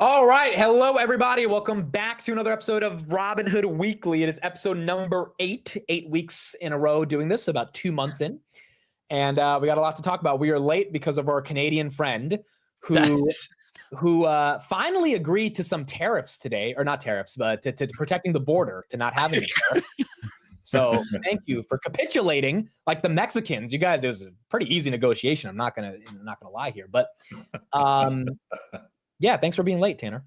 All right. Hello, everybody. Welcome back to another episode of Robinhood Weekly. It is episode number 8 weeks in a row doing this, about 2 months in. And we got a lot to talk about. We are late because of our Canadian friend who finally agreed to some tariffs today, or not tariffs, but to protecting the border, to not having a tariff. So thank you for capitulating like the Mexicans. You guys, it was a pretty easy negotiation. I'm not gonna lie here, but yeah, thanks for being late, Tanner.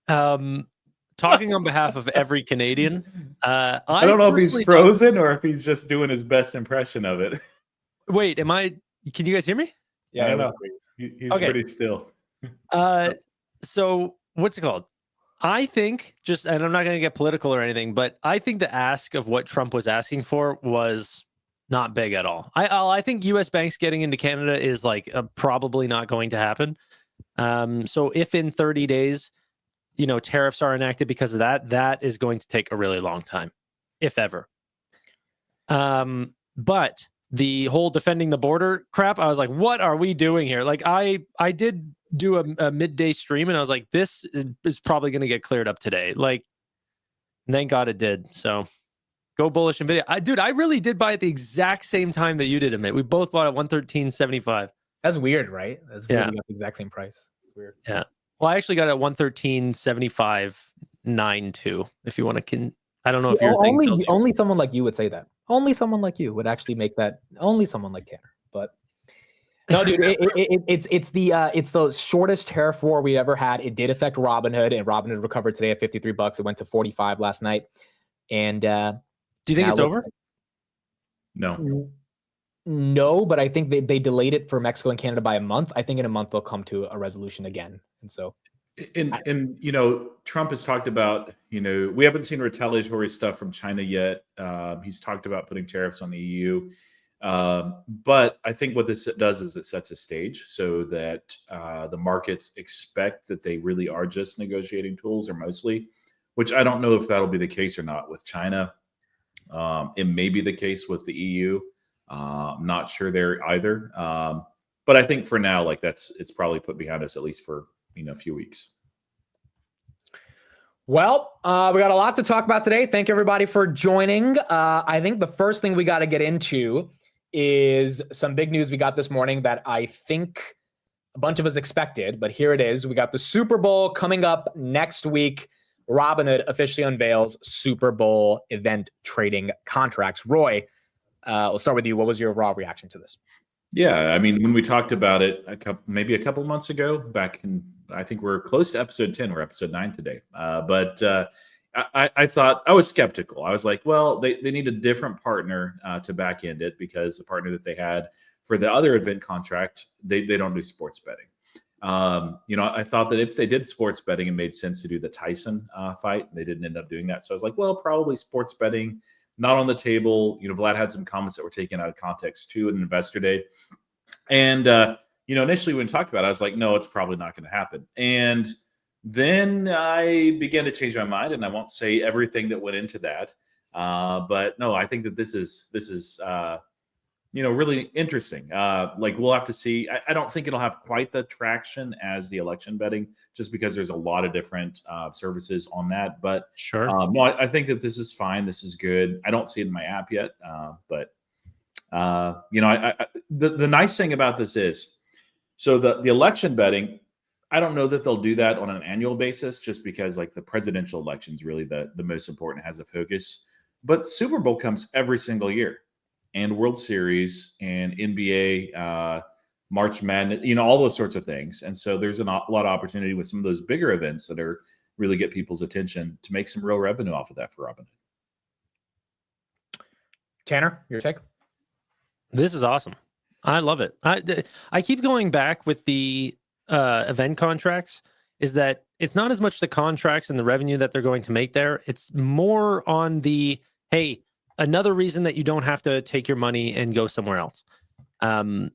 Talking on behalf of every Canadian, I don't know if he's frozen or if he's just doing his best impression of it. Wait, can you guys hear me? Yeah, I know. He's okay. Pretty still. So what's it called? I think and I'm not going to get political or anything, but I think the ask of what Trump was asking for was not big at all. I think U.S. banks getting into Canada is probably not going to happen. So if in 30 days, tariffs are enacted because of that, that is going to take a really long time, if ever. But the whole defending the border crap, I was like, what are we doing here? Like I did do a midday stream and I was like, this is probably going to get cleared up today. Like, thank God it did. So go bullish NVIDIA. I really did buy at the exact same time that you did, Amit. We both bought at 113.75. That's weird, right? That's weird. We got the exact same price. It's weird. Yeah. Well, I actually got it at 113.75.92. If you want to, I don't know if you're only someone like you would say that. Only someone like you would actually make that. Only someone like Tanner. But no, dude, it's the shortest tariff war we ever had. It did affect Robinhood, and Robinhood recovered today at $53. It went to 45 last night. And do you think it's over? No, but I think they delayed it for Mexico and Canada by a month. I think in a month they'll come to a resolution again. And so, and Trump has talked about, we haven't seen retaliatory stuff from China yet. He's talked about putting tariffs on the EU. But I think what this does is it sets a stage so that the markets expect that they really are just negotiating tools, or mostly, which I don't know if that'll be the case or not with China. It may be the case with the EU. I'm not sure there either. But I think for now, it's probably put behind us, at least for, a few weeks. Well, we got a lot to talk about today. Thank you, everybody, for joining. I think the first thing we got to get into is some big news we got this morning that I think a bunch of us expected, but here it is. We got the Super Bowl coming up next week. Robinhood officially unveils Super Bowl event trading contracts. Roy, we'll start with you. What was your overall reaction to this? Yeah, I mean, when we talked about it maybe a couple months ago, back in, I think we're close to episode 10, we're episode 9 today. But I thought, I was skeptical. I was like, well, they need a different partner to back end it, because the partner that they had for the other event contract, they don't do sports betting. I thought that if they did sports betting, it made sense to do the Tyson fight. They didn't end up doing that. So I was like, well, probably sports betting, not on the table. Vlad had some comments that were taken out of context too at Investor Day. And, initially when we talked about it, I was like, no, it's probably not going to happen. And then I began to change my mind, and I won't say everything that went into that. But no, I think that this is really interesting. We'll have to see. I don't think it'll have quite the traction as the election betting, just because there's a lot of different services on that. But sure, no, I think that this is fine. This is good. I don't see it in my app yet, but the nice thing about this is, so the election betting, I don't know that they'll do that on an annual basis, just because the presidential election is really the most important, has a focus. But Super Bowl comes every single year, and World Series and NBA, March Madness, all those sorts of things. And so there's a lot of opportunity with some of those bigger events that are really get people's attention to make some real revenue off of that for Robinhood. Tanner, your take? This is awesome. I love it. I keep going back with the event contracts, is that it's not as much the contracts and the revenue that they're going to make there. It's more on the, hey, another reason that you don't have to take your money and go somewhere else. And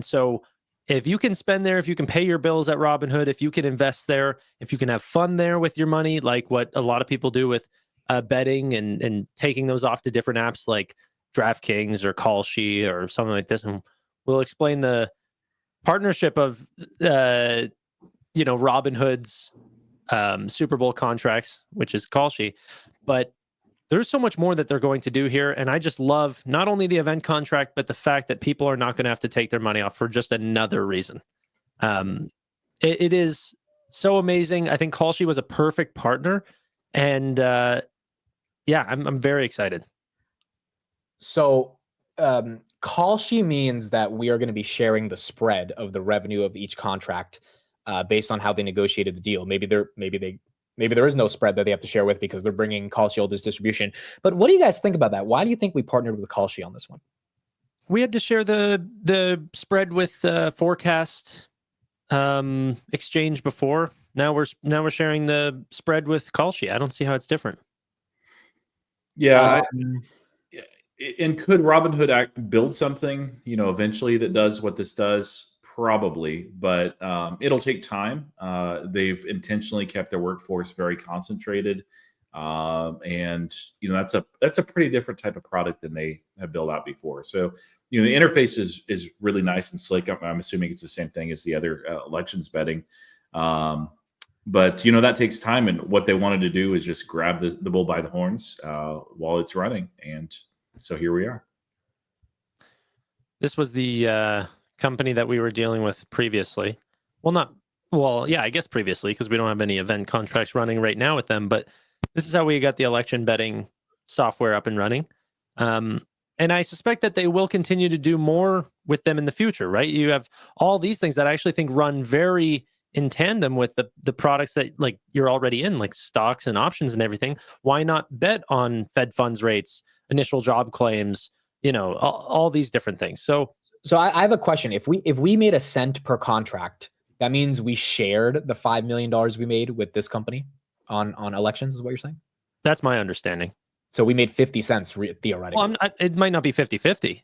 so if you can spend there, if you can pay your bills at Robinhood, if you can invest there, if you can have fun there with your money, like what a lot of people do with betting and taking those off to different apps like DraftKings or Kalshi or something like this. And we'll explain the partnership of Robinhood's Super Bowl contracts, which is Kalshi, but there's so much more that they're going to do here. And I just love not only the event contract, but the fact that people are not going to have to take their money off for just another reason. It is so amazing. I think Kalshi was a perfect partner. And I'm very excited. So Kalshi means that we are going to be sharing the spread of the revenue of each contract based on how they negotiated the deal. Maybe there is no spread that they have to share with because they're bringing Kalshi all this distribution. But what do you guys think about that? Why do you think we partnered with Kalshi on this one? We had to share the spread with Forecast Exchange before. Now we're sharing the spread with Kalshi. I don't see how it's different. Yeah. And could Robinhood build something, eventually that does what this does? Probably, but it'll take time. They've intentionally kept their workforce very concentrated, and that's a pretty different type of product than they have built out before. So the interface is really nice and slick. I'm assuming it's the same thing as the other elections betting, but that takes time. And what they wanted to do is just grab the bull by the horns while it's running, and so here we are. This was the company that we were dealing with previously. I guess previously, because we don't have any event contracts running right now with them, but this is how we got the election betting software up and running. And I suspect that they will continue to do more with them in the future, right? You have all these things that I actually think run very in tandem with the products that like you're already in, like stocks and options and everything. Why not bet on Fed funds rates, initial job claims, all these different things. So I have a question. If we made a cent per contract, that means we shared the $5 million we made with this company on elections, is what you're saying? That's my understanding. So we made 50 cents theoretically. Well, it might not be 50-50.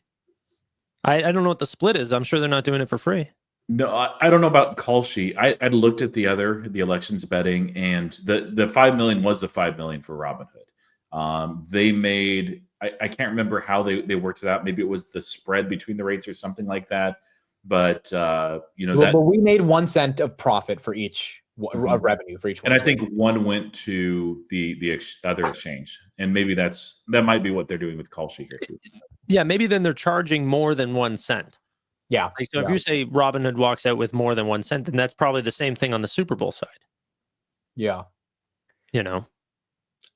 I don't know what the split is. I'm sure they're not doing it for free. No, I don't know about Kalshi. I looked at the elections betting, and the 5 million was the 5 million for Robinhood. They made, I can't remember how they worked it out. Maybe it was the spread between the rates or something like that. But but we made 1 cent of profit for each of revenue for each one. And I think one went to the other exchange, and maybe that might be what they're doing with Kalshi here too. Yeah, maybe then they're charging more than 1 cent. Yeah. So if you say Robinhood walks out with more than 1 cent, then that's probably the same thing on the Super Bowl side. Yeah.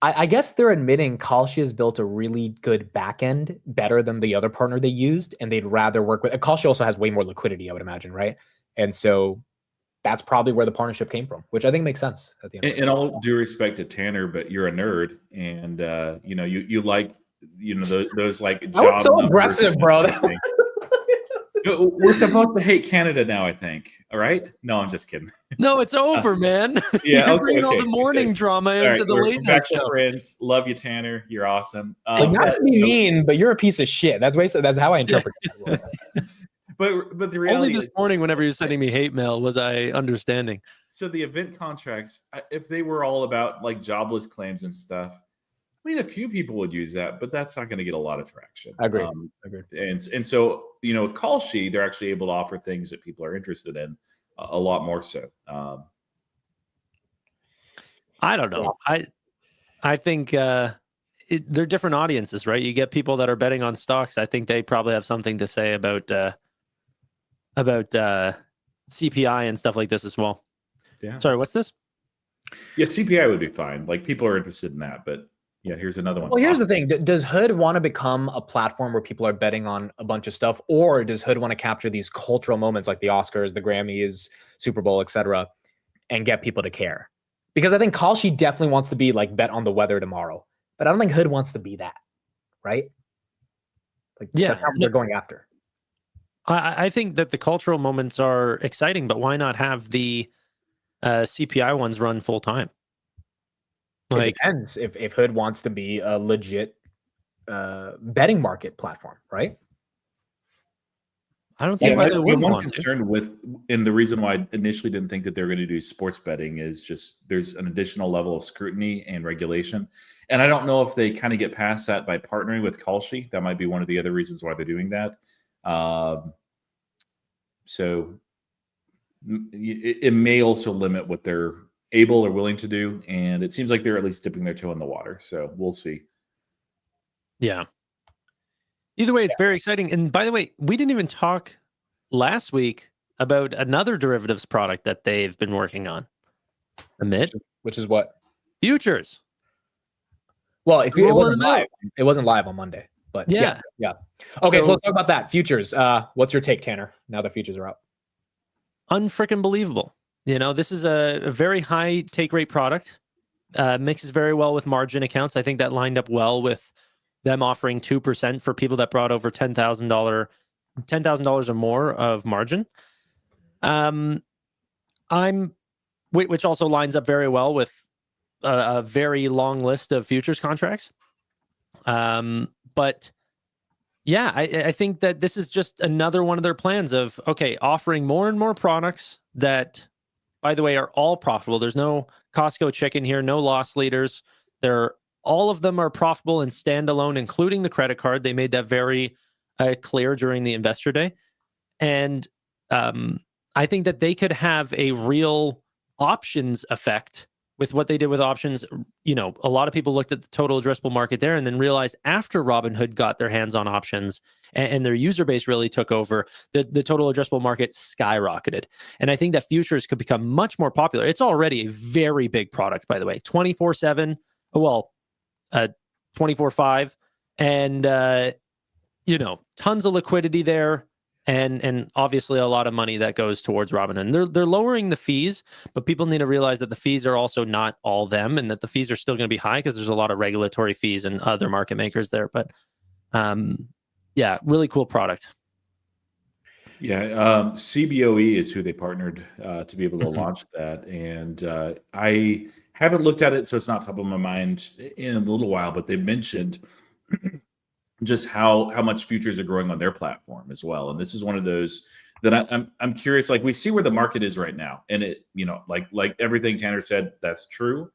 I guess they're admitting Kalshi has built a really good back end, better than the other partner they used, and they'd rather work with. Kalshi also has way more liquidity, I would imagine, right? And so that's probably where the partnership came from, which I think makes sense at the end. In all due respect to Tanner, but you're a nerd, and you like those like job. That was so aggressive, bro. We're supposed to hate Canada now, I think. All right? No, I'm just kidding. No, it's over, man. Yeah, You're bringing all the morning drama into the late night show. Friends, love you, Tanner. You're awesome. Not to be mean, but you're a piece of shit. That's how I interpret it. But the reality only this morning, whenever you're sending me hate mail, was I understanding. So the event contracts, if they were all about like jobless claims and stuff, I mean, a few people would use that, but that's not going to get a lot of traction. I agree. And so, Kalshi, they're actually able to offer things that people are interested in a lot more so. I don't know. I think they're different audiences, right? You get people that are betting on stocks. I think they probably have something to say about CPI and stuff like this as well. Yeah. Sorry, what's this? Yeah, CPI would be fine. Like people are interested in that, but yeah, here's another one. Well, here's the thing. Does Hood want to become a platform where people are betting on a bunch of stuff, or does Hood want to capture these cultural moments like the Oscars, the Grammys, Super Bowl, etc., and get people to care? Because I think Kalshi definitely wants to be like bet on the weather tomorrow, but I don't think Hood wants to be that, right? Like, yeah, that's how they're going after. I think that the cultural moments are exciting, but why not have the CPI ones run full time? It depends if Hood wants to be a legit betting market platform, right? I don't see why they wouldn't one want concern to. with, and the reason why I initially didn't think that they're going to do sports betting is just there's an additional level of scrutiny and regulation. And I don't know if they kind of get past that by partnering with Kalshi. That might be one of the other reasons why they're doing that. So it may also limit what they're able or willing to do. And it seems like they're at least dipping their toe in the water. So we'll see. Yeah. Either way, it's very exciting. And by the way, we didn't even talk last week about another derivatives product that they've been working on. Amit? Which is what? Futures. Well, if it wasn't live on Monday, but yeah. Okay, so let's talk about that. Futures. What's your take, Tanner, now the futures are up? Unfreaking believable. This is a very high take rate product. Mixes very well with margin accounts. I think that lined up well with them offering 2% for people that brought over $10,000 or more of margin. Which also lines up very well with a very long list of futures contracts. But yeah, I think that this is just another one of their plans of, okay, offering more and more products that, by the way, are all profitable. There's no Costco chicken here, no loss leaders. All of them are profitable and standalone, including the credit card. They made that very clear during the investor day. And I think that they could have a real options effect with what they did with options. A lot of people looked at the total addressable market there and then realized after Robinhood got their hands on options and their user base really took over, the total addressable market skyrocketed. And I think that futures could become much more popular. It's already a very big product, by the way, 24/7, 24/5, and tons of liquidity there. And obviously a lot of money that goes towards Robinhood. They're lowering the fees, but people need to realize that the fees are also not all them, and that the fees are still going to be high because there's a lot of regulatory fees and other market makers there. But yeah, really cool product. Yeah, CBOE is who they partnered to be able to launch that, and I haven't looked at it, so it's not top of my mind in a little while. But they've mentioned just how much futures are growing on their platform as well. And this is one of those that I'm curious. Like, we see where the market is right now, and it, like everything Tanner said, that's true.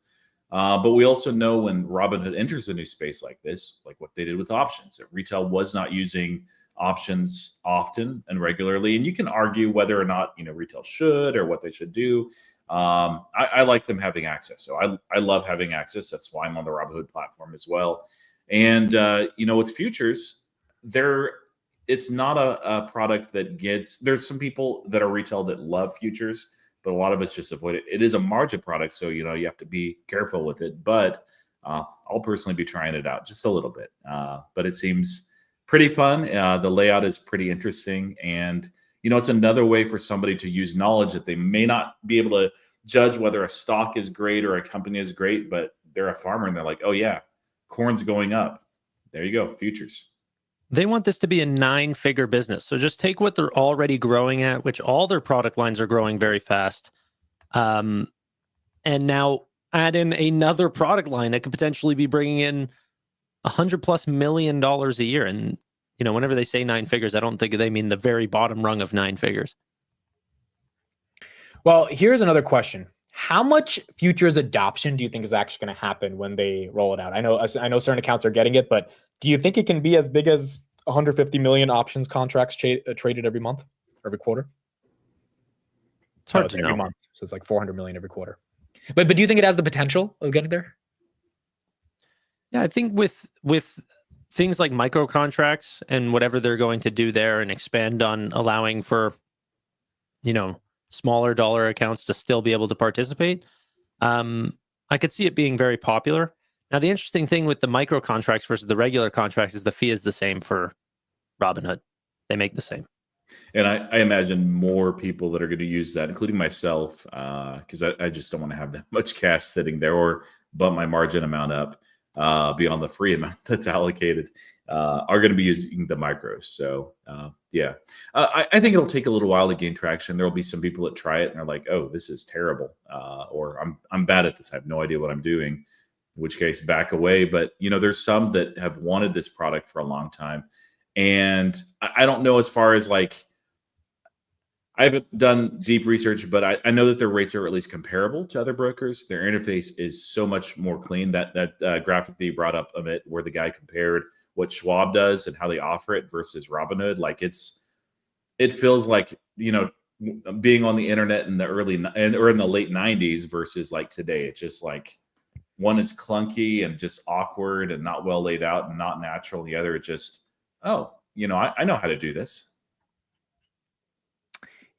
But we also know when Robinhood enters a new space like this, like what they did with options, that retail was not using options often and regularly. And you can argue whether or not retail should or what they should do. I like them having access, so I love having access. That's why I'm on the Robinhood platform as well. And with futures, it's not a product that there's some people that are retail that love futures, but a lot of us just avoid it. It is a margin product, so you have to be careful with it. But I'll personally be trying it out just a little bit. But it seems pretty fun. The layout is pretty interesting, and it's another way for somebody to use knowledge that they may not be able to judge whether a stock is great or a company is great, but they're a farmer and they're like, oh yeah, corn's going up. There you go, futures. They want this to be a 9-figure business. So just take what they're already growing at, which all their product lines are growing very fast. And now add in another product line that could potentially be bringing in $100+ million a year. And, whenever they say 9 figures, I don't think they mean the very bottom rung of 9 figures. Well, here's another question. How much futures adoption do you think is actually going to happen when they roll it out? I know certain accounts are getting it, but do you think it can be as big as 150 million options contracts traded every month, every quarter? It's hard to know. Every month, so it's like 400 million every quarter. But do you think it has the potential of getting there? Yeah, I think with things like micro contracts and whatever they're going to do there and expand on allowing for, smaller dollar accounts to still be able to participate, I could see it being very popular. Now, the interesting thing with the micro contracts versus the regular contracts is the fee is the same for Robinhood. They make the same. And I imagine more people that are going to use that, including myself, because I just don't want to have that much cash sitting there or bump my margin amount up beyond the free amount that's allocated, are going to be using the micros. So yeah, I think it'll take a little while to gain traction. There will be some people that try it and they're like, oh, this is terrible. Or I'm bad at this. I have no idea what I'm doing, in which case back away. But, there's some that have wanted this product for a long time. And I don't know as far as like, I haven't done deep research, but I know that their rates are at least comparable to other brokers. Their interface is so much more clean. That graphic that you brought up, Amit, where the guy compared what Schwab does and how they offer it versus Robinhood, like it feels like being on the internet in the or in the late 90s versus like today. It's just like one is clunky and just awkward and not well laid out and not natural. The other is just, oh, I know how to do this.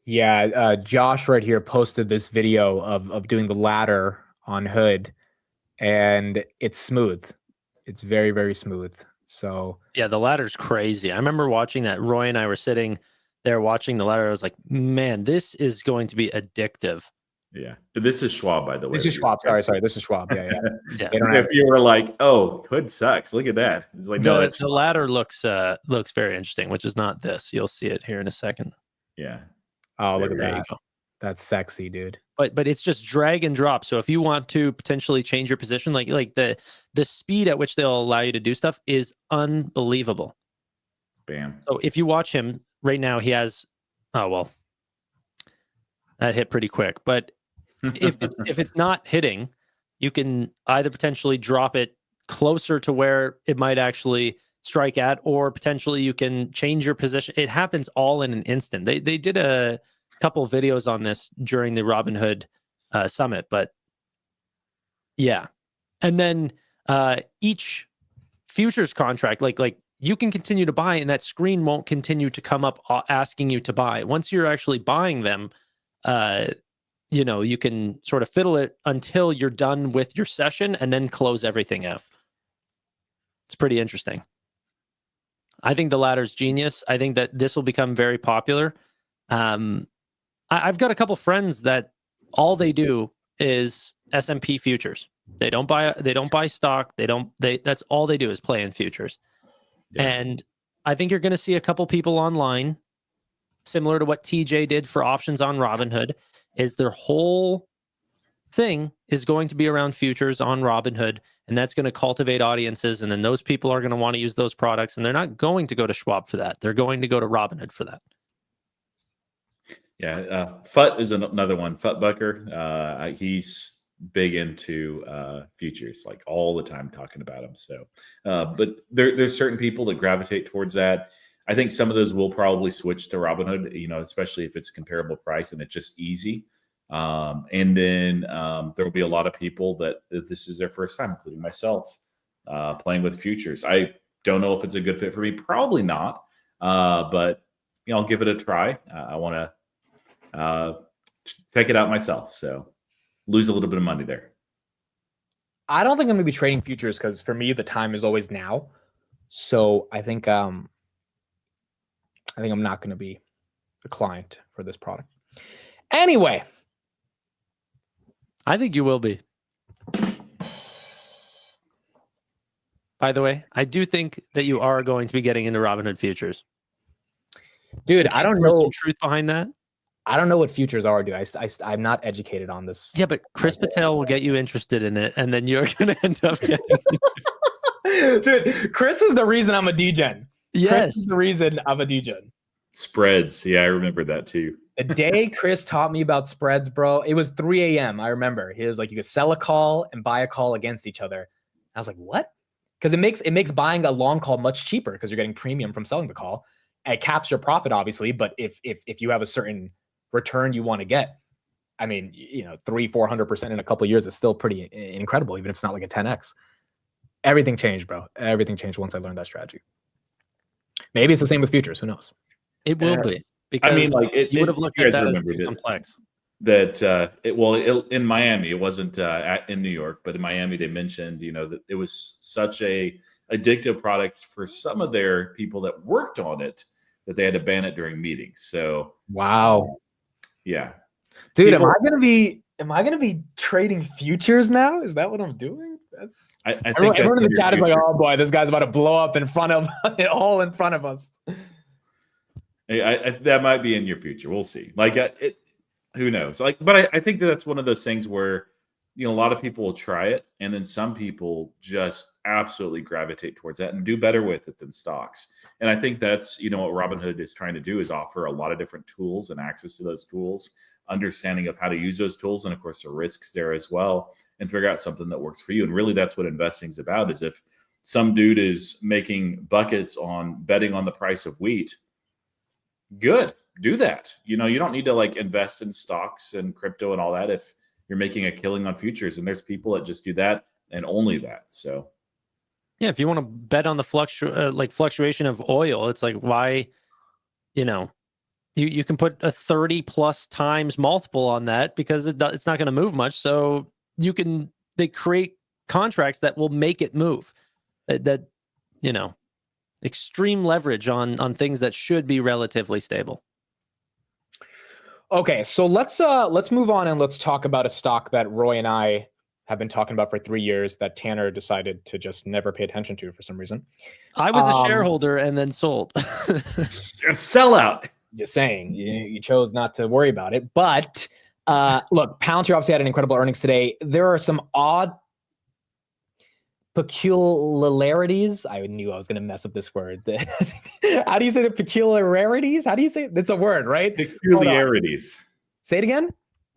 Yeah, Josh right here posted this video of doing the ladder on Hood, and it's smooth. It's very, very smooth. So yeah, the ladder's crazy. I remember watching that. Roy and I were sitting there watching the ladder. I was like, man, this is going to be addictive. Yeah. This is Schwab, by the way. This is Schwab. Sorry. This is Schwab. Yeah. Yeah. If you were like, oh, Hood sucks, look at that. It's like, no, the ladder looks very interesting, which is not this. You'll see it here in a second. Yeah. Oh, look at There you that. go. That's sexy, dude. But it's just drag and drop. So if you want to potentially change your position, like the speed at which they'll allow you to do stuff is unbelievable. Bam. So if you watch him right now, he has, oh, well, that hit pretty quick. But if it's not hitting, you can either potentially drop it closer to where it might actually strike at, or potentially you can change your position. It happens all in an instant. They did a couple of videos on this during the Robinhood summit, but yeah. And then each futures contract, like you can continue to buy, and that screen won't continue to come up asking you to buy. Once you're actually buying them, you can sort of fiddle it until you're done with your session and then close everything out. It's pretty interesting. I think the ladder's genius. I think that this will become very popular. I've got a couple friends that all they do is S&P futures. They don't buy stock. That's all they do is play in futures. Yeah. And I think you're going to see a couple people online, similar to what TJ did for options on Robinhood, is their whole thing is going to be around futures on Robinhood, and that's going to cultivate audiences, and then those people are going to want to use those products, and they're not going to go to Schwab for that. They're going to go to Robinhood for that. Yeah, Fut is another one. Fut Bucker, he's big into futures, like all the time talking about them. So, but there's certain people that gravitate towards that. I think some of those will probably switch to Robinhood, especially if it's a comparable price and it's just easy. And then there will be a lot of people that this is their first time, including myself, playing with futures. I don't know if it's a good fit for me. Probably not. But I'll give it a try. I want to check it out myself. So lose a little bit of money there. I don't think I'm going to be trading futures because for me, the time is always now. So I think I'm not going to be a client for this product. Anyway. I think you will be. By the way, I do think that you are going to be getting into Robinhood futures. Dude, I don't know some truth behind that. I don't know what futures are, dude. I'm not educated on this. Yeah, but Chris Patel will get you interested in it, and then you're going to end up getting Dude, Chris is the reason I'm a degen. Yes. Chris is the reason I'm a degen. Spreads. Yeah, I remember that too. The day Chris taught me about spreads, bro, it was 3 a.m. I remember. He was like, you could sell a call and buy a call against each other. I was like, what? Because it makes buying a long call much cheaper because you're getting premium from selling the call. And it caps your profit, obviously. But if you have a certain return you want to get, I mean, 300-400% in a couple of years is still pretty incredible, even if it's not like a 10x. Everything changed, bro. Everything changed once I learned that strategy. Maybe it's the same with futures. Who knows? It will be. Because you would have looked at that as too complex. That in Miami, it wasn't in New York, but in Miami, they mentioned that it was such a addictive product for some of their people that worked on it that they had to ban it during meetings. So wow, yeah, dude, am I gonna be trading futures now? Is that what I'm doing? That's I think everyone in the chat is like, oh boy, this guy's about to blow up in front of all in front of us. That might be in your future. We'll see. Who knows? But I think that's one of those things where a lot of people will try it, and then some people just absolutely gravitate towards that and do better with it than stocks. And I think that's what Robinhood is trying to do is offer a lot of different tools and access to those tools, understanding of how to use those tools, and of course the risks there as well, and figure out something that works for you. And really, that's what investing is about. Is if some dude is making buckets on betting on the price of wheat. Good. do that. You know, you don't need to like invest in stocks and crypto and all that if you're making a killing on futures. And there's people that just do that and only that. So Yeah, if you want to bet on the fluctuation of oil, it's like, why, you know, you can put a 30 plus times multiple on that because it's not going to move much. So they create contracts that will make it move. That you know, extreme leverage on things that should be relatively stable. Okay, so let's move on and let's talk about a stock that Roy and I have been talking about for 3 years that Tanner decided to just never pay attention to for some reason. I was a shareholder and then sold. sellout. Just saying, you chose not to worry about it. But look, Palantir obviously had an incredible earnings today. There are some odd peculiarities. I knew I was going to mess up this word. How do you say the peculiarities? How do you say it? It's a word, right? Peculiarities. Say it again.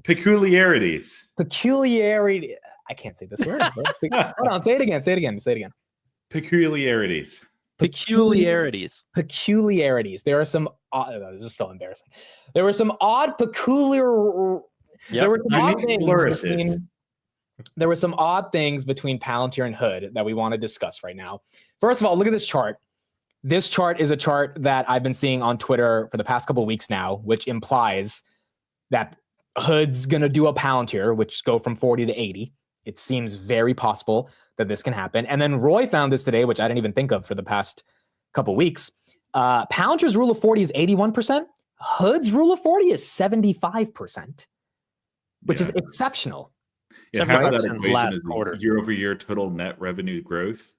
Peculiarities. Peculiarity. I can't say this word. Hold on. Say it again. Say it again. Say it again. Peculiarities. Peculiarities. There are some. This is so embarrassing. There were some odd peculiar. Yep. There were some odd things flourishes. There were some odd things between Palantir and Hood that we want to discuss right now. First of all, look at this chart. This chart is a chart that I've been seeing on Twitter for the past couple of weeks now, which implies that Hood's going to do a Palantir, which go from 40 to 80. It seems very possible that this can happen. And then Roy found this today, which I didn't even think of for the past couple of weeks. Palantir's rule of 40 is 81%. Hood's rule of 40 is 75%, which is exceptional. Yeah, half of that 75% equation last is quarter. year over year total net revenue growth.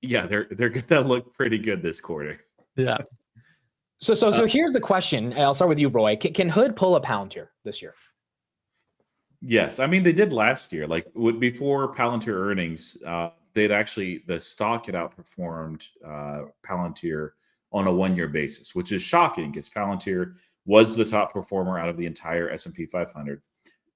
Yeah, they're gonna look pretty good this quarter. Yeah. So here's the question. I'll start with you, Roy. Can Hood pull a Palantir this year? Yes, I mean they did last year. Like before Palantir earnings, the stock had outperformed Palantir on a 1 year basis, which is shocking because Palantir was the top performer out of the entire S&P 500.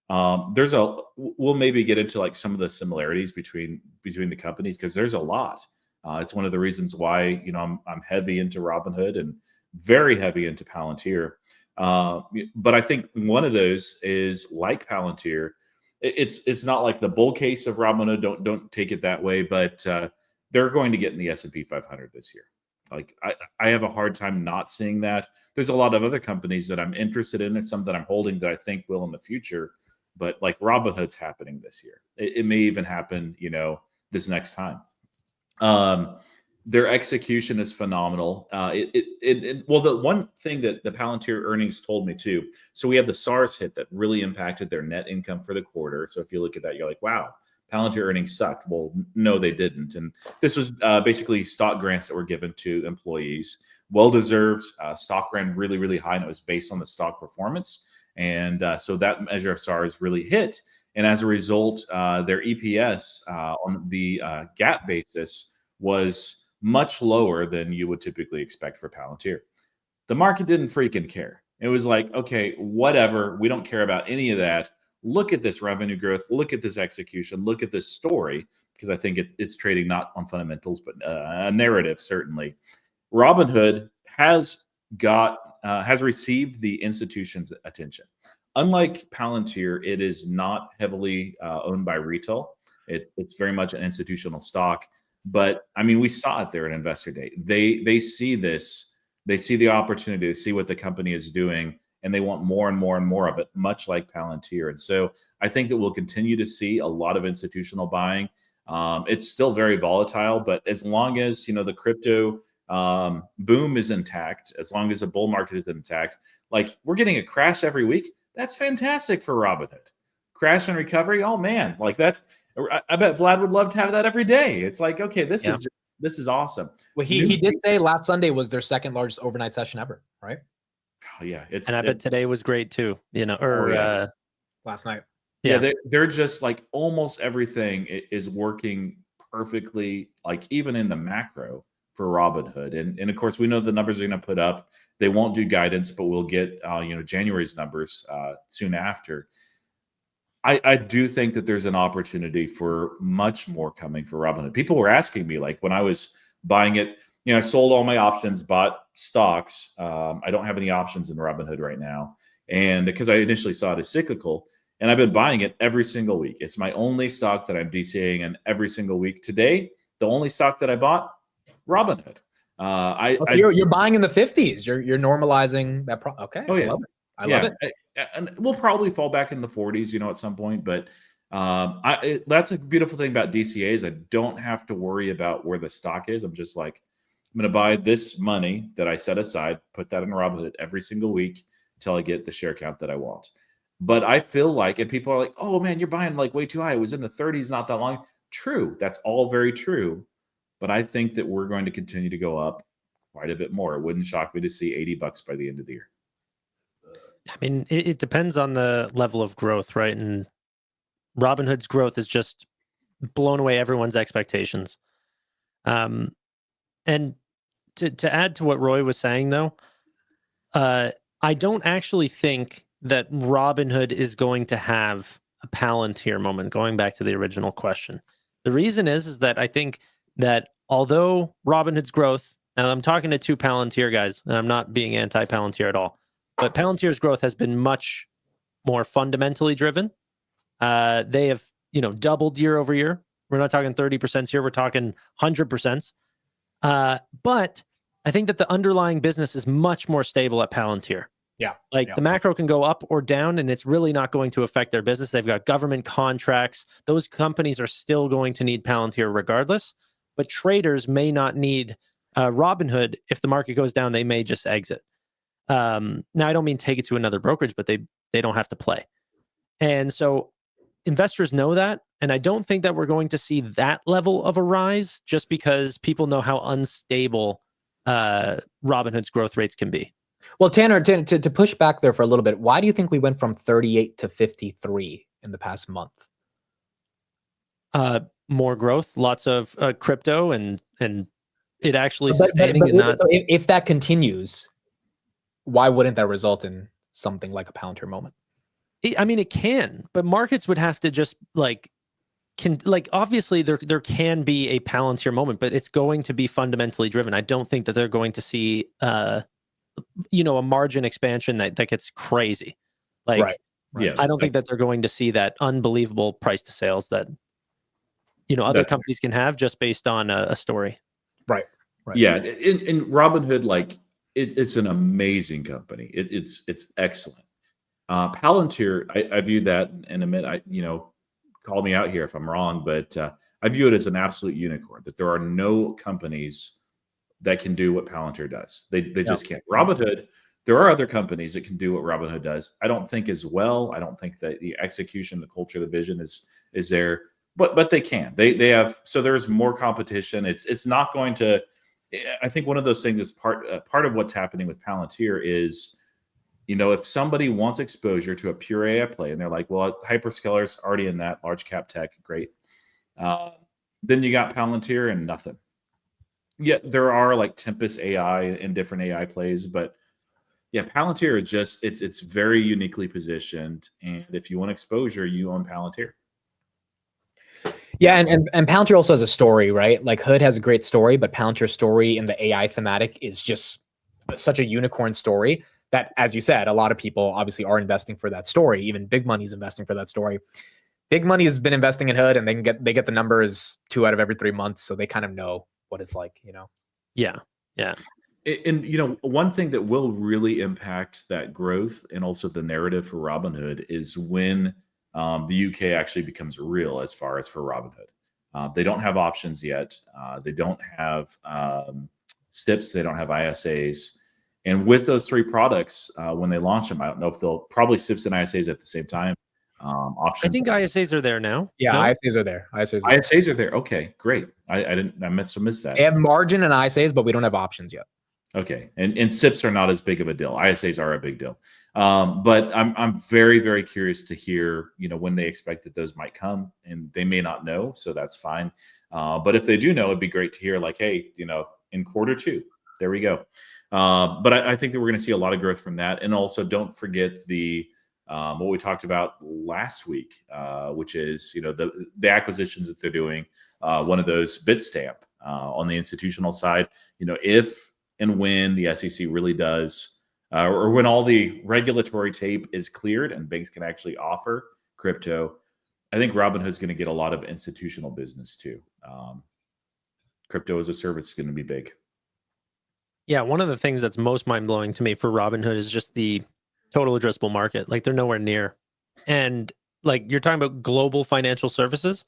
We'll maybe get into like some of the similarities between the companies because there's a lot. It's one of the reasons why I'm heavy into Robinhood and very heavy into Palantir. But I think one of those is like Palantir. It's not like the bull case of Robinhood. Don't take it that way, but they're going to get in the S&P 500 this year. Like I have a hard time not seeing that. There's a lot of other companies that I'm interested in and some that I'm holding that I think will in the future. But like Robinhood's happening this year. It may even happen, this next time. Their execution is phenomenal. Well, the one thing that the Palantir earnings told me too. So we had the SARS hit that really impacted their net income for the quarter. So if you look at that, you're like, wow, Palantir earnings sucked. Well, no, they didn't. And this was basically stock grants that were given to employees. Well-deserved. Stock ran really, really high, and it was based on the stock performance. And so that measure of SARS really hit. And as a result, their EPS on the GAAP basis was much lower than you would typically expect for Palantir. The market didn't freaking care. It was like, okay, whatever. We don't care about any of that. Look at this revenue growth. Look at this execution. Look at this story, because I think it's trading not on fundamentals, but a narrative, certainly. Robinhood has received the institution's attention. Unlike Palantir, it is not heavily owned by retail. It's very much an institutional stock. But I mean, we saw it there at Investor Day. They see this. They see the opportunity. They see what the company is doing, and they want more and more and more of it, much like Palantir. And so I think that we'll continue to see a lot of institutional buying. It's still very volatile, but as long as the crypto boom is intact, as long as the bull market is intact, like we're getting a crash every week, that's fantastic for Robinhood. Crash and recovery, oh man, like that. I bet Vlad would love to have that every day. It's like, okay, this is awesome. Well, he did say last Sunday was their second largest overnight session ever, right? Oh, yeah, and I bet today was great too. Last night. Yeah, they're just like almost everything is working perfectly, like even in the macro for Robinhood. And of course, we know the numbers are going to put up. They won't do guidance, but we'll get January's numbers soon after. I do think that there's an opportunity for much more coming for Robinhood. People were asking me, like when I was buying it, I sold all my options, bought stocks. I don't have any options in Robinhood right now. And because I initially saw it as cyclical, and I've been buying it every single week. It's my only stock that I'm DCAing in every single week. Today, the only stock that I bought, Robinhood. You're buying in the 50s. You're normalizing that. Okay. Oh, yeah. I love it. And we'll probably fall back in the 40s, at some point. But that's a beautiful thing about DCAs. I don't have to worry about where the stock is. I'm just like, I'm going to buy this money that I set aside, put that in Robinhood every single week until I get the share count that I want. But I feel like, and people are like, oh man, you're buying like way too high. It was in the 30s not that long. True. That's all very true. But I think that we're going to continue to go up quite a bit more. It wouldn't shock me to see $80 by the end of the year. I mean, it depends on the level of growth, right? And Robinhood's growth is just blown away everyone's expectations. And to add to what Roy was saying, though, I don't actually think that Robinhood is going to have a Palantir moment, going back to the original question. The reason is that I think that although Robinhood's growth, and I'm talking to two Palantir guys, and I'm not being anti-Palantir at all, but Palantir's growth has been much more fundamentally driven. They have, doubled year over year. We're not talking 30% here. We're talking 100%. But I think that the underlying business is much more stable at Palantir. Yeah. The macro can go up or down, and it's really not going to affect their business. They've got government contracts. Those companies are still going to need Palantir regardless, but traders may not need Robinhood. If the market goes down, they may just exit. Now, I don't mean take it to another brokerage, but they don't have to play. And so investors know that. And I don't think that we're going to see that level of a rise just because people know how unstable Robinhood's growth rates can be. Well, Tanner, to push back there for a little bit, why do you think we went from 38 to 53 in the past month? More growth, lots of crypto, and it actually sustaining. But so if that continues, why wouldn't that result in something like a Palantir moment? I mean, it can, but markets would have to just obviously there can be a Palantir moment, but it's going to be fundamentally driven. I don't think that they're going to see a margin expansion that gets crazy. Right. Yeah, I don't think that they're going to see that unbelievable price to sales that other companies can have just based on a story. Right. Yeah. In Robinhood, it's an amazing company. It's excellent. Palantir, I view that, and admit, call me out here if I'm wrong, but I view it as an absolute unicorn, that there are no companies that can do what Palantir does. They just can't. Robinhood, there are other companies that can do what Robinhood does. I don't think as well. I don't think that the execution, the culture, the vision is there, but they can. They have, so there's more competition. It's not going to, I think one of those things is part of what's happening with Palantir is, if somebody wants exposure to a pure AI play and they're like, well, hyperscalers already in that large cap tech, great. Then you got Palantir and nothing. Yeah, there are like Tempest AI and different AI plays, but yeah, Palantir is just, it's very uniquely positioned. And if you want exposure, you own Palantir. Yeah, and Palantir also has a story, right? Like Hood has a great story, but Palantir's story in the AI thematic is just such a unicorn story that, as you said, a lot of people obviously are investing for that story. Even big money's investing for that story. Big money has been investing in Hood, and they get the numbers 2 out of every 3 months, so they kind of know what it's like, Yeah. And one thing that will really impact that growth and also the narrative for Robinhood is when the UK actually becomes real as far as for Robinhood. They don't have options yet. They don't have SIPs. They don't have ISAs. And with those 3 products, when they launch them, I don't know if they'll probably SIPs and ISAs at the same time. Options. I think ISAs are there now. Yeah, no? ISAs are there. ISAs are there. Okay, great. I must have missed that. They have margin and ISAs, but we don't have options yet. Okay, and SIPs are not as big of a deal. ISAs are a big deal. But I'm very, very curious to hear, when they expect that those might come, and they may not know, so that's fine. But if they do know, it'd be great to hear like, hey, in Q2, there we go. But I think that we're going to see a lot of growth from that. And also don't forget the what we talked about last week, which is, the acquisitions that they're doing. One of those, Bitstamp, on the institutional side. If and when the SEC really does, or when all the regulatory tape is cleared and banks can actually offer crypto, I think Robinhood's going to get a lot of institutional business too. Crypto as a service is going to be big. Yeah, one of the things that's most mind-blowing to me for Robinhood is just the total addressable market. Like, they're nowhere near. And like, you're talking about global financial services,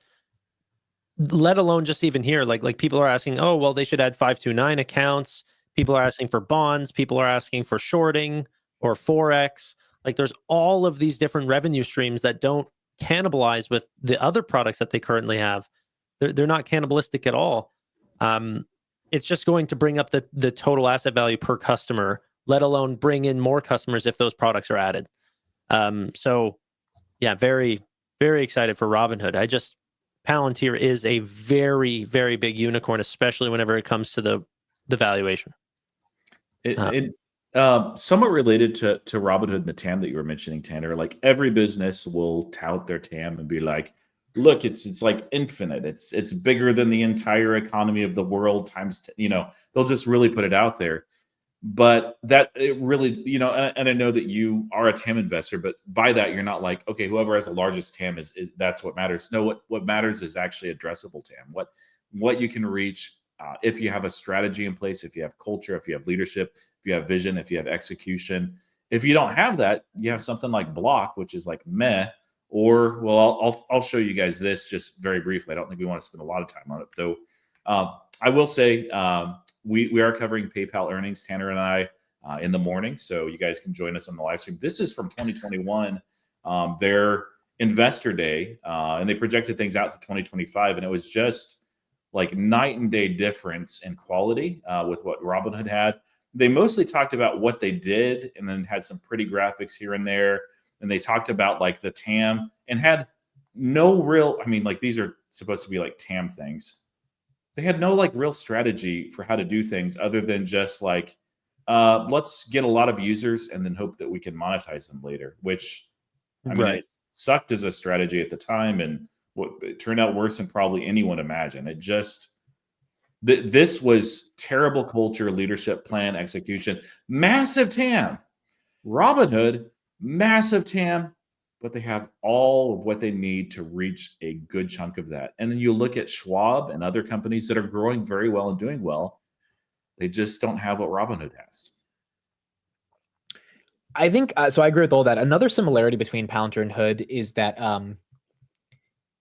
let alone just even here. Like people are asking, oh, well, they should add 529 accounts. People are asking for bonds. People are asking for shorting or Forex. Like, there's all of these different revenue streams that don't cannibalize with the other products that they currently have. They're not cannibalistic at all. It's just going to bring up the total asset value per customer, let alone bring in more customers if those products are added. So yeah, very, very excited for Robinhood. Palantir is a very, very big unicorn, especially whenever it comes to the valuation. Somewhat related to Robinhood and the TAM that you were mentioning, Tanner. Like, every business will tout their TAM and be like, look, it's like infinite. It's bigger than the entire economy of the world times, they'll just really put it out there. But that it really, and I know that you are a TAM investor, but by that, you're not like, okay, whoever has the largest TAM is that's what matters. No, what matters is actually addressable TAM. What you can reach if you have a strategy in place, if you have culture, if you have leadership, if you have vision, if you have execution. If you don't have that, you have something like Block, which is like meh. Or, well, I'll show you guys this just very briefly. I don't think we want to spend a lot of time on it, though. I will say we are covering PayPal earnings, Tanner and I, in the morning, so you guys can join us on the live stream. This is from 2021, their investor day, and they projected things out to 2025, and it was just like night and day difference in quality with what Robinhood had. They mostly talked about what they did, and then had some pretty graphics here and there. And they talked about like the TAM and had no real, like, these are supposed to be like TAM things. They had no like real strategy for how to do things other than just like, let's get a lot of users and then hope that we can monetize them later, which it sucked as a strategy at the time. And it turned out worse than probably anyone imagined. It just, this was terrible culture, leadership, plan, execution, massive TAM. Robinhood, massive TAM, but they have all of what they need to reach a good chunk of that. And then you look at Schwab and other companies that are growing very well and doing well. They just don't have what Robinhood has. I think, so I agree with all that. Another similarity between Palantir and Hood is that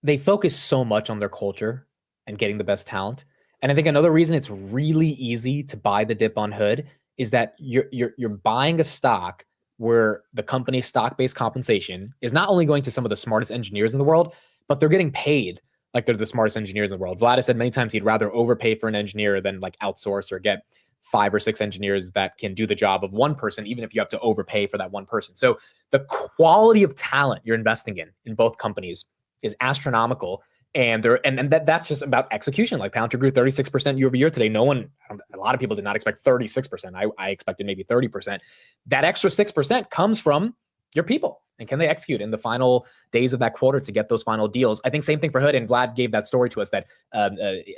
they focus so much on their culture and getting the best talent. And I think another reason it's really easy to buy the dip on Hood is that you're buying a stock where the company's stock-based compensation is not only going to some of the smartest engineers in the world, but they're getting paid like they're the smartest engineers in the world. Vlad has said many times he'd rather overpay for an engineer than like outsource or get 5 or 6 engineers that can do the job of one person, even if you have to overpay for that one person. So the quality of talent you're investing in both companies is astronomical. And that's just about execution. Like, Palantir grew 36% year over year today. A lot of people did not expect 36%. I expected maybe 30%. That extra 6% comes from your people. And can they execute in the final days of that quarter to get those final deals? I think same thing for Hood. And Vlad gave that story to us that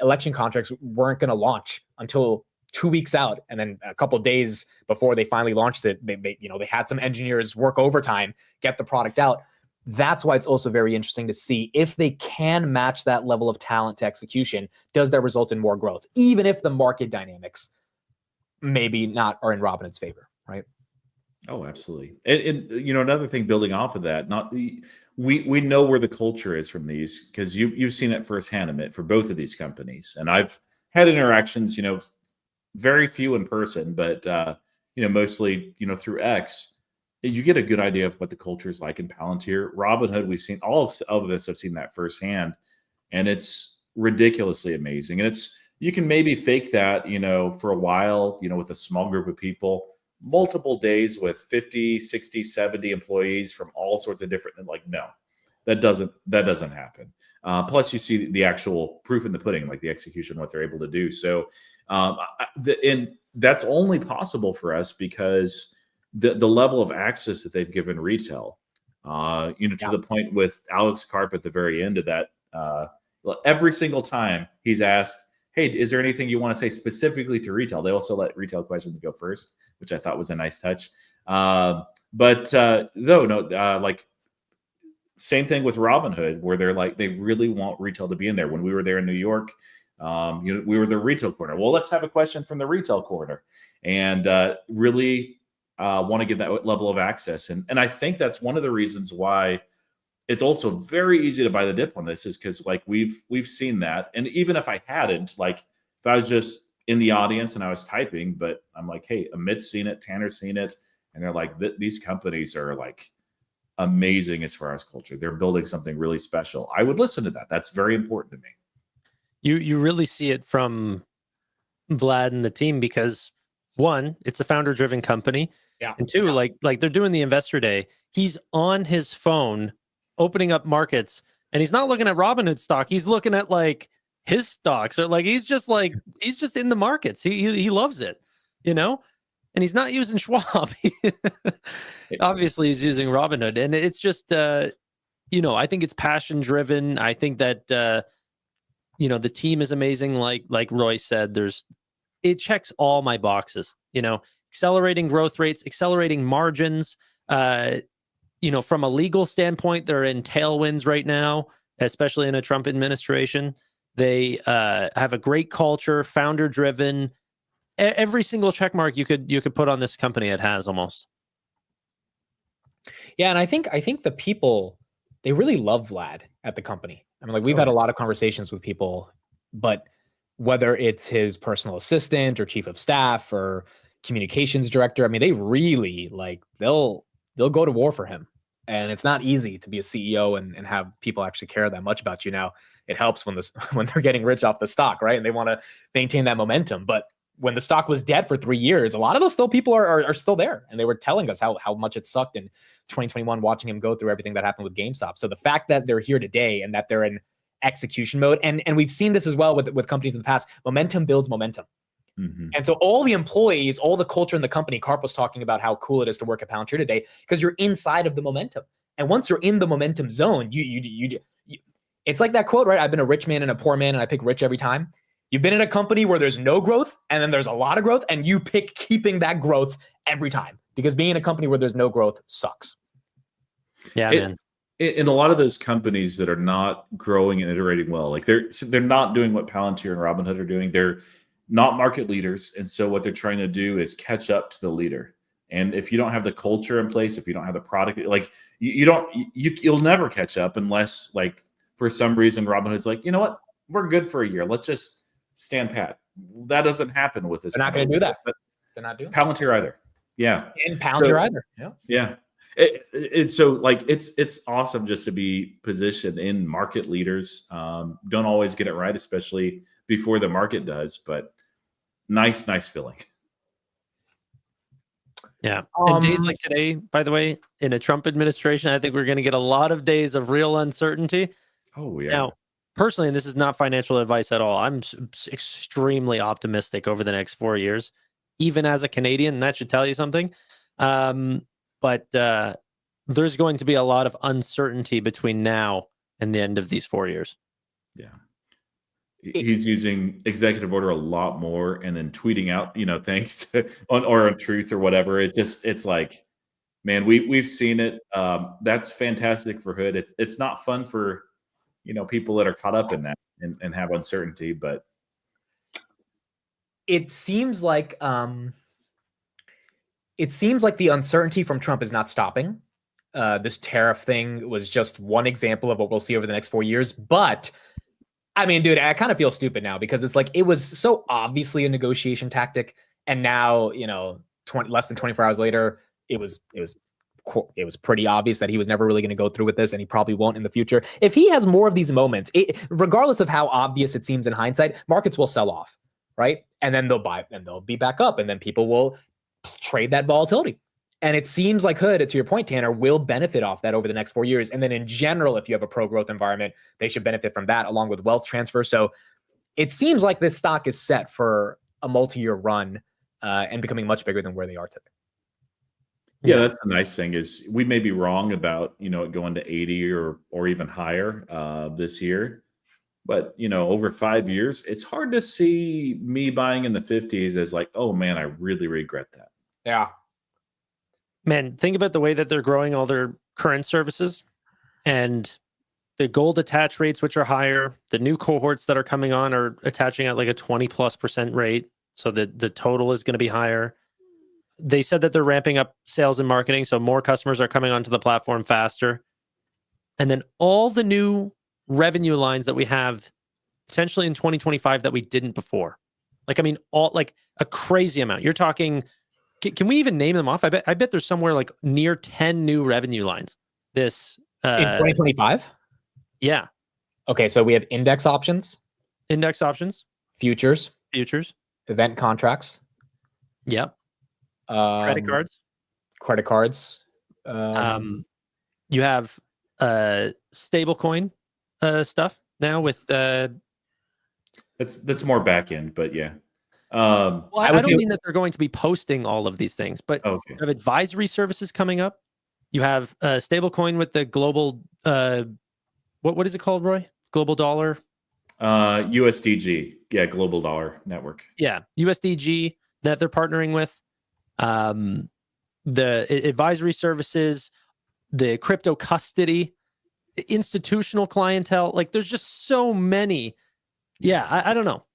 election contracts weren't going to launch until 2 weeks out. And then a couple of days before they finally launched it, they had some engineers work overtime, get the product out. That's why it's also very interesting to see if they can match that level of talent to execution. Does that result in more growth, even if the market dynamics maybe not are in Robinhood's favor, right? Oh, absolutely. And another thing building off of that, we know where the culture is from these, because you've seen it firsthand, Amit, for both of these companies. And I've had interactions, very few in person, but mostly, through X. You get a good idea of what the culture is like in Palantir. Robinhood, we've seen, all of us have seen that firsthand, and it's ridiculously amazing. And you can maybe fake that, for a while, with a small group of people, multiple days with 50, 60, 70 employees from all sorts of different, no, that doesn't happen. Plus you see the actual proof in the pudding, like the execution, what they're able to do. So, and that's only possible for us because the level of access that they've given retail, to the point with Alex Karp at the very end of that, every single time he's asked, hey, is there anything you want to say specifically to retail? They also let retail questions go first, which I thought was a nice touch. Like same thing with Robinhood, where they're like, they really want retail to be in there. When we were there in New York, we were the retail corner. Well, let's have a question from the retail corner, and really want to get that level of access. And I think that's one of the reasons why it's also very easy to buy the dip on this, is because like we've seen that. And even if I hadn't, like if I was just in the audience and I was typing, but I'm like, hey, Amit's seen it, Tanner's seen it, and they're like, these companies are like amazing as far as culture. They're building something really special. I would listen to that. That's very important to me. You really see it from Vlad and the team, because one, it's a founder-driven company. Yeah. And two, like they're doing the investor day. He's on his phone opening up markets, and he's not looking at Robinhood stock. He's looking at like his stocks, or like he's just in the markets. He loves it, you know? And he's not using Schwab. Obviously, he's using Robinhood. And it's just, I think it's passion driven. I think that, the team is amazing. Like Roy said, it checks all my boxes, accelerating growth rates, accelerating margins. From a legal standpoint, they're in tailwinds right now, especially in a Trump administration. They have a great culture, founder driven. Every single check mark you could put on this company, it has almost. Yeah, and I think the people, they really love Vlad at the company. I mean, like we've had a lot of conversations with people, but whether it's his personal assistant or chief of staff or communications director, I mean, they really like they'll go to war for him. And it's not easy to be a CEO and have people actually care that much about you. Now, it helps when they're getting rich off the stock, right? And they want to maintain that momentum. But when the stock was dead for 3 years, a lot of those people are still there. And they were telling us how much it sucked in 2021, watching him go through everything that happened with GameStop. So the fact that they're here today and that they're in execution mode, and we've seen this as well with companies in the past, momentum builds momentum. Mm-hmm. And so all the employees, all the culture in the company, Karp was talking about how cool it is to work at Palantir today, because you're inside of the momentum. And once you're in the momentum zone, you it's like that quote, right? I've been a rich man and a poor man, and I pick rich every time. You've been in a company where there's no growth, and then there's a lot of growth, and you pick keeping that growth every time, because being in a company where there's no growth sucks. Yeah, man. In a lot of those companies that are not growing and iterating well, like they're not doing what Palantir and Robinhood are doing. They're not market leaders, and so what they're trying to do is catch up to the leader. And if you don't have the culture in place, if you don't have the product, like you'll never catch up unless, like, for some reason Robinhood's like, you know what, we're good for a year. Let's just stand pat. That doesn't happen with this. They're not going to do that. They're not doing Palantir either. Yeah. And Palantir either. Yeah. Yeah. It's so like it's awesome just to be positioned in market leaders. Don't always get it right, especially before the market does, but nice feeling. Yeah. And days like today, by the way, in a Trump administration, I think we're going to get a lot of days of real uncertainty. Oh, yeah. Now, personally, and this is not financial advice at all, I'm extremely optimistic over the next 4 years, even as a Canadian, and that should tell you something. But there's going to be a lot of uncertainty between now and the end of these 4 years. Yeah. He's using executive order a lot more, and then tweeting out, things on Truth or whatever. It's like, man, we've seen it. That's fantastic for Hood. It's not fun for, people that are caught up in that and have uncertainty, but it seems like the uncertainty from Trump is not stopping. This tariff thing was just one example of what we'll see over the next 4 years. But I mean, dude, I kind of feel stupid now, because it's like, it was so obviously a negotiation tactic. And now, less than 24 hours later, it was pretty obvious that he was never really going to go through with this, and he probably won't in the future. If he has more of these moments, regardless of how obvious it seems in hindsight, markets will sell off, right? And then they'll buy, and they'll be back up, and then people will trade that volatility. And it seems like Hood, to your point, Tanner, will benefit off that over the next 4 years. And then in general, if you have a pro-growth environment, they should benefit from that, along with wealth transfer. So it seems like this stock is set for a multi-year run and becoming much bigger than where they are today. Yeah, that's the nice thing, is we may be wrong about, it going to 80 or even higher this year. But, over 5 years, it's hard to see me buying in the 50s as like, oh man, I really regret that. Yeah. Man, think about the way that they're growing all their current services and the gold attach rates, which are higher. The new cohorts that are coming on are attaching at like a 20+% rate. So the total is going to be higher. They said that they're ramping up sales and marketing. So more customers are coming onto the platform faster. And then all the new revenue lines that we have potentially in 2025 that we didn't before. Like, I mean, all like a crazy amount. You're talking, can we even name them off? I bet there's somewhere like near 10 new revenue lines. This In 2025? Yeah. Okay, so we have index options, futures, event contracts. Yep. Credit cards. You have stablecoin stuff now with That's more back end, but yeah. Well, I don't mean that they're going to be posting all of these things, but you have advisory services coming up. You have stablecoin with the global what is it called, Roy? Global dollar? USDG. Yeah, global dollar network. Yeah, USDG that they're partnering with. The advisory services, the crypto custody, institutional clientele. Like, there's just so many. Yeah, I don't know.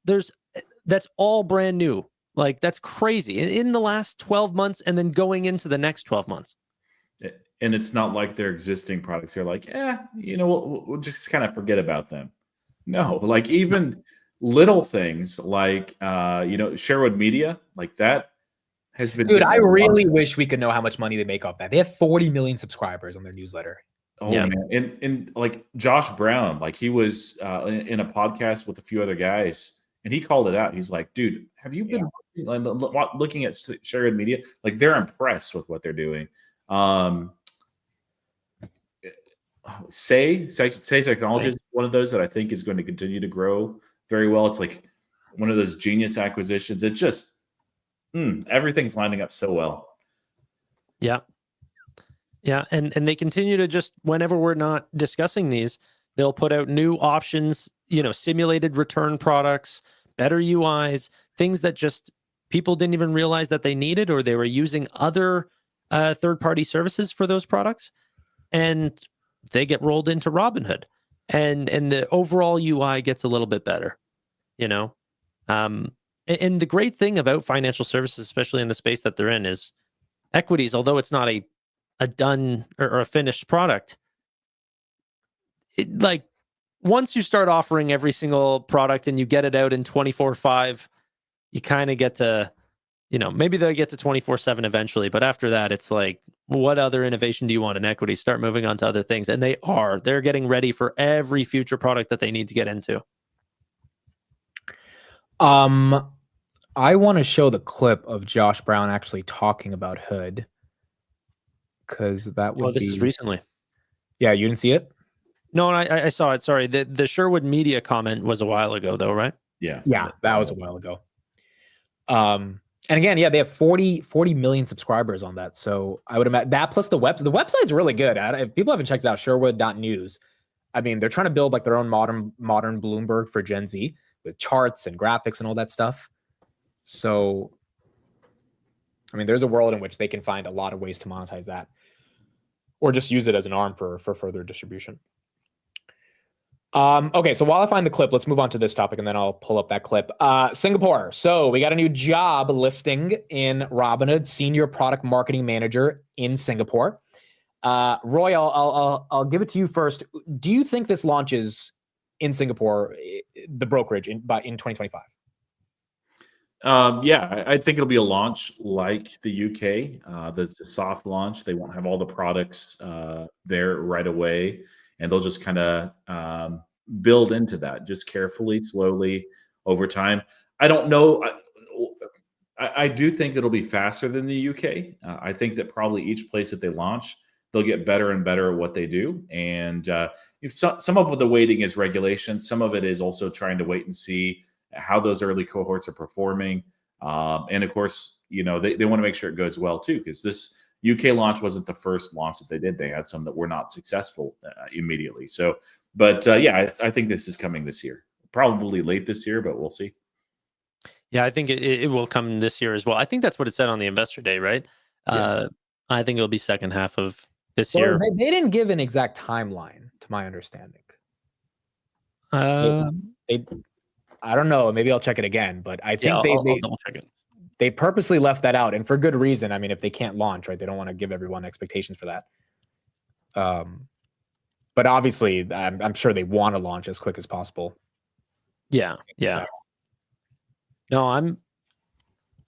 That's all brand new. Like, that's crazy in the last 12 months and then going into the next 12 months. And it's not like their existing products are like, we'll just kind of forget about them. No, like even little things like, Sherwood Media, like that has been. Dude, I really wish we could know how much money they make off that. They have 40 million subscribers on their newsletter. Oh yeah, man. And like Josh Brown, like he was in a podcast with a few other guys and he called it out. He's like, dude, have you been looking at Sherwood Media? Like, they're impressed with what they're doing. Say Technology is one of those that I think is going to continue to grow very well. It's like one of those genius acquisitions. It just everything's lining up so well. Yeah. And they continue to just, whenever we're not discussing these, they'll put out new options, simulated return products, better UIs, things that just people didn't even realize that they needed, or they were using other third-party services for those products. And they get rolled into Robinhood, and the overall UI gets a little bit better, and the great thing about financial services, especially in the space that they're in, is equities. Although it's not a done or a finished product, like once you start offering every single product and you get it out in 24/5, you kind of get to, maybe they'll get to 24/7 eventually, but after that, it's like, what other innovation do you want in equity? Start moving on to other things. And they're getting ready for every future product that they need to get into. I want to show the clip of Josh Brown actually talking about Hood, because that would this is recently. Yeah, you didn't see it? No, I saw it. Sorry. The Sherwood Media comment was a while ago though, right? Yeah, that was a while ago. And again, they have 40 million subscribers on that. So I would imagine that, plus the website's really good. If people haven't checked it out, Sherwood.news. I mean, they're trying to build like their own modern Bloomberg for Gen Z with charts and graphics and all that stuff. So, I mean, there's a world in which they can find a lot of ways to monetize that, or just use it as an arm for further distribution. Okay, so while I find the clip, let's move on to this topic, and then I'll pull up that clip. Singapore. So we got a new job listing in Robinhood, Senior Product Marketing Manager in Singapore. Roy, I'll give it to you first. Do you think this launches in Singapore, the brokerage, in 2025? Yeah, I think it'll be a launch like the UK. The soft launch. They won't have all the products there right away, and they'll just kind of build into that, just carefully, slowly, over time. I don't know. I do think it'll be faster than the UK. I think that probably each place that they launch, they'll get better and better at what they do. And some of the waiting is regulation. Some of it is also trying to wait and see how those early cohorts are performing. And of course, they want to make sure it goes well too, because this UK launch wasn't the first launch that they did. They had some that were not successful immediately. So But I think this is coming this year. Probably late this year, but we'll see. Yeah, I think it will come this year as well. I think that's what it said on the Investor Day, right? Yeah. I think it'll be second half of this year. They didn't give an exact timeline, to my understanding. I don't know. Maybe I'll check it again, but I think I'll double check it. They purposely left that out, and for good reason. I mean, if they can't launch, right, they don't want to give everyone expectations for that. But obviously, I'm sure they want to launch as quick as possible. Yeah. No,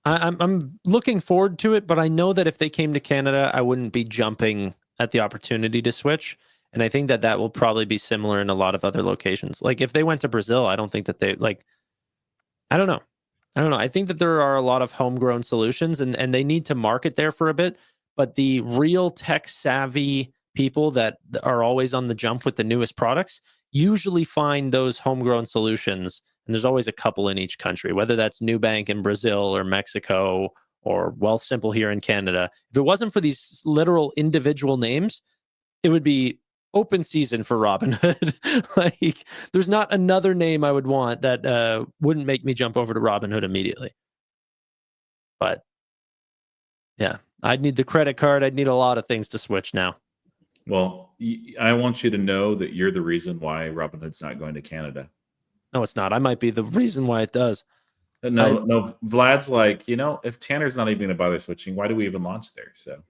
I'm looking forward to it, but I know that if they came to Canada, I wouldn't be jumping at the opportunity to switch. And I think that will probably be similar in a lot of other locations. Like if they went to Brazil, I don't think that they I don't know. I think that there are a lot of homegrown solutions and they need to market there for a bit. But the real tech savvy people that are always on the jump with the newest products usually find those homegrown solutions. And there's always a couple in each country, whether that's Nubank in Brazil or Mexico or Wealthsimple here in Canada. If it wasn't for these literal individual names, it would be open season for Robinhood. Like there's not another name I would want that wouldn't make me jump over to Robinhood immediately. But yeah, I'd need the credit card. I'd need a lot of things to switch now. Well, I want you to know that you're the reason why Robinhood's not going to Canada. No, it's not. I might be the reason why it does. No, Vlad's like, if Tanner's not even going to bother switching, why do we even launch there? So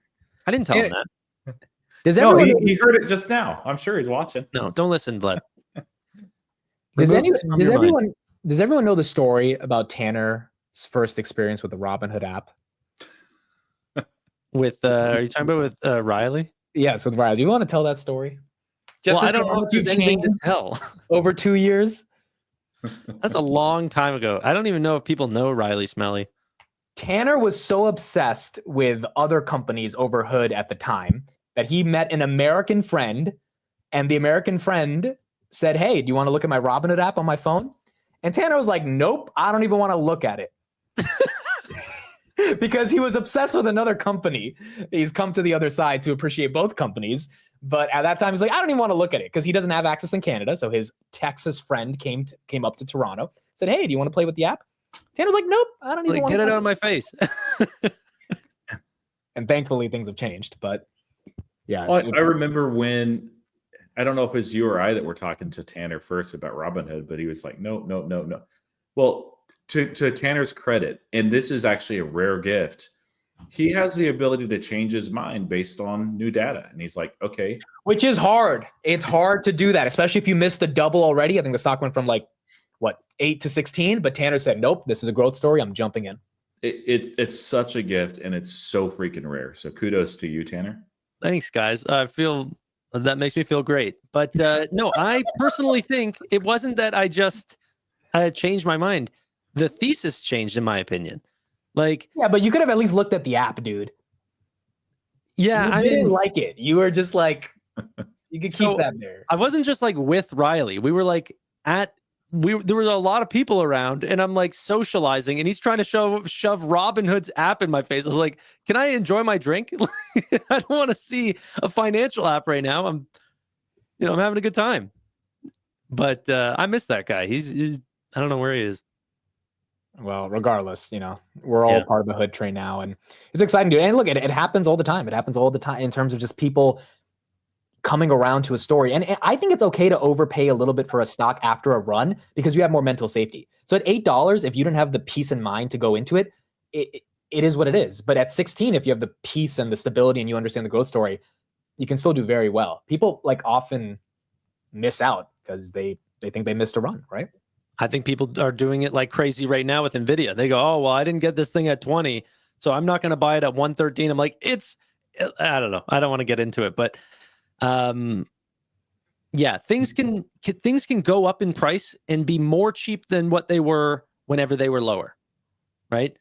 I didn't tell him that. He heard it just now. I'm sure he's watching. No, don't listen, Vlad. Does everyone know the story about Tanner's first experience with the Robinhood app? With are you talking about with Riley? Yes, with Riley. Do you want to tell that story? I don't know if there's anything to tell. Over 2 years? That's a long time ago. I don't even know if people know Riley Smelly. Tanner was so obsessed with other companies over Hood at the time that he met an American friend, and the American friend said, "Hey, do you want to look at my Robinhood app on my phone?" And Tanner was like, "Nope, I don't even want to look at it." Because he was obsessed with another company. He's come to the other side to appreciate both companies. But at that time, he's like, I don't even want to look at it because he doesn't have access in Canada. So his Texas friend came up to Toronto, said, "Hey, do you want to play with the app?" Tanner's like, "Nope, I don't even want to get it out of my face." And thankfully, things have changed. But yeah. I remember when, I don't know if it was you or I that were talking to Tanner first about Robinhood, but he was like, no. Well, to Tanner's credit, and this is actually a rare gift, he has the ability to change his mind based on new data. And he's like, okay. Which is hard. It's hard to do that, especially if you missed the double already. I think the stock went from 8 to 16, but Tanner said, nope, this is a growth story. I'm jumping in. It's such a gift, and it's so freaking rare. So kudos to you, Tanner. Thanks, guys. I feel that makes me feel great. But no, I personally think it wasn't that I changed my mind. The thesis changed, in my opinion. Yeah, but you could have at least looked at the app, dude. Yeah, I didn't like it. You were just like, you could keep that there. I wasn't just with Riley. We were there were a lot of people around, and I'm socializing, and he's trying to shove Robinhood's app in my face. I was like, can I enjoy my drink? I don't want to see a financial app right now. I'm having a good time. But I miss that guy. He's I don't know where he is. Well, regardless, we're all part of the Hood train now, and it's exciting, dude. And look, it happens all the time. It happens all the time in terms of just people coming around to a story. And I think it's okay to overpay a little bit for a stock after a run because you have more mental safety. So at $8, if you don't have the peace and mind to go into it, it is what it is. But at 16, if you have the peace and the stability and you understand the growth story, you can still do very well. People often miss out because they think they missed a run, right? I think people are doing it like crazy right now with NVIDIA. They go, oh, well, I didn't get this thing at 20, so I'm not going to buy it at 113. I'm like, I don't know. I don't want to get into it, but yeah, things can go up in price and be more cheap than what they were whenever they were lower, right?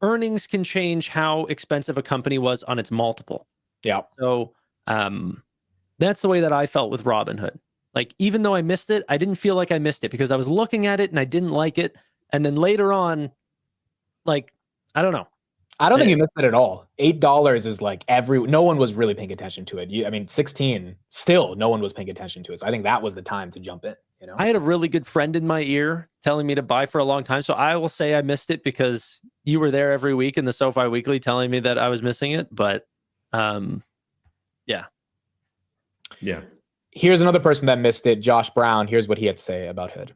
Earnings can change how expensive a company was on its multiple. Yeah. So that's the way that I felt with Robinhood. Even though I missed it, I didn't feel like I missed it because I was looking at it and I didn't like it. And then later on, I don't know. I don't think you missed it at all. $8 is like no one was really paying attention to it. I mean, 16, still no one was paying attention to it. So I think that was the time to jump in. You know, I had a really good friend in my ear telling me to buy for a long time. So I will say I missed it because you were there every week in the SoFi Weekly telling me that I was missing it. But yeah. Here's another person that missed it, Josh Brown. Here's what he had to say about Hood.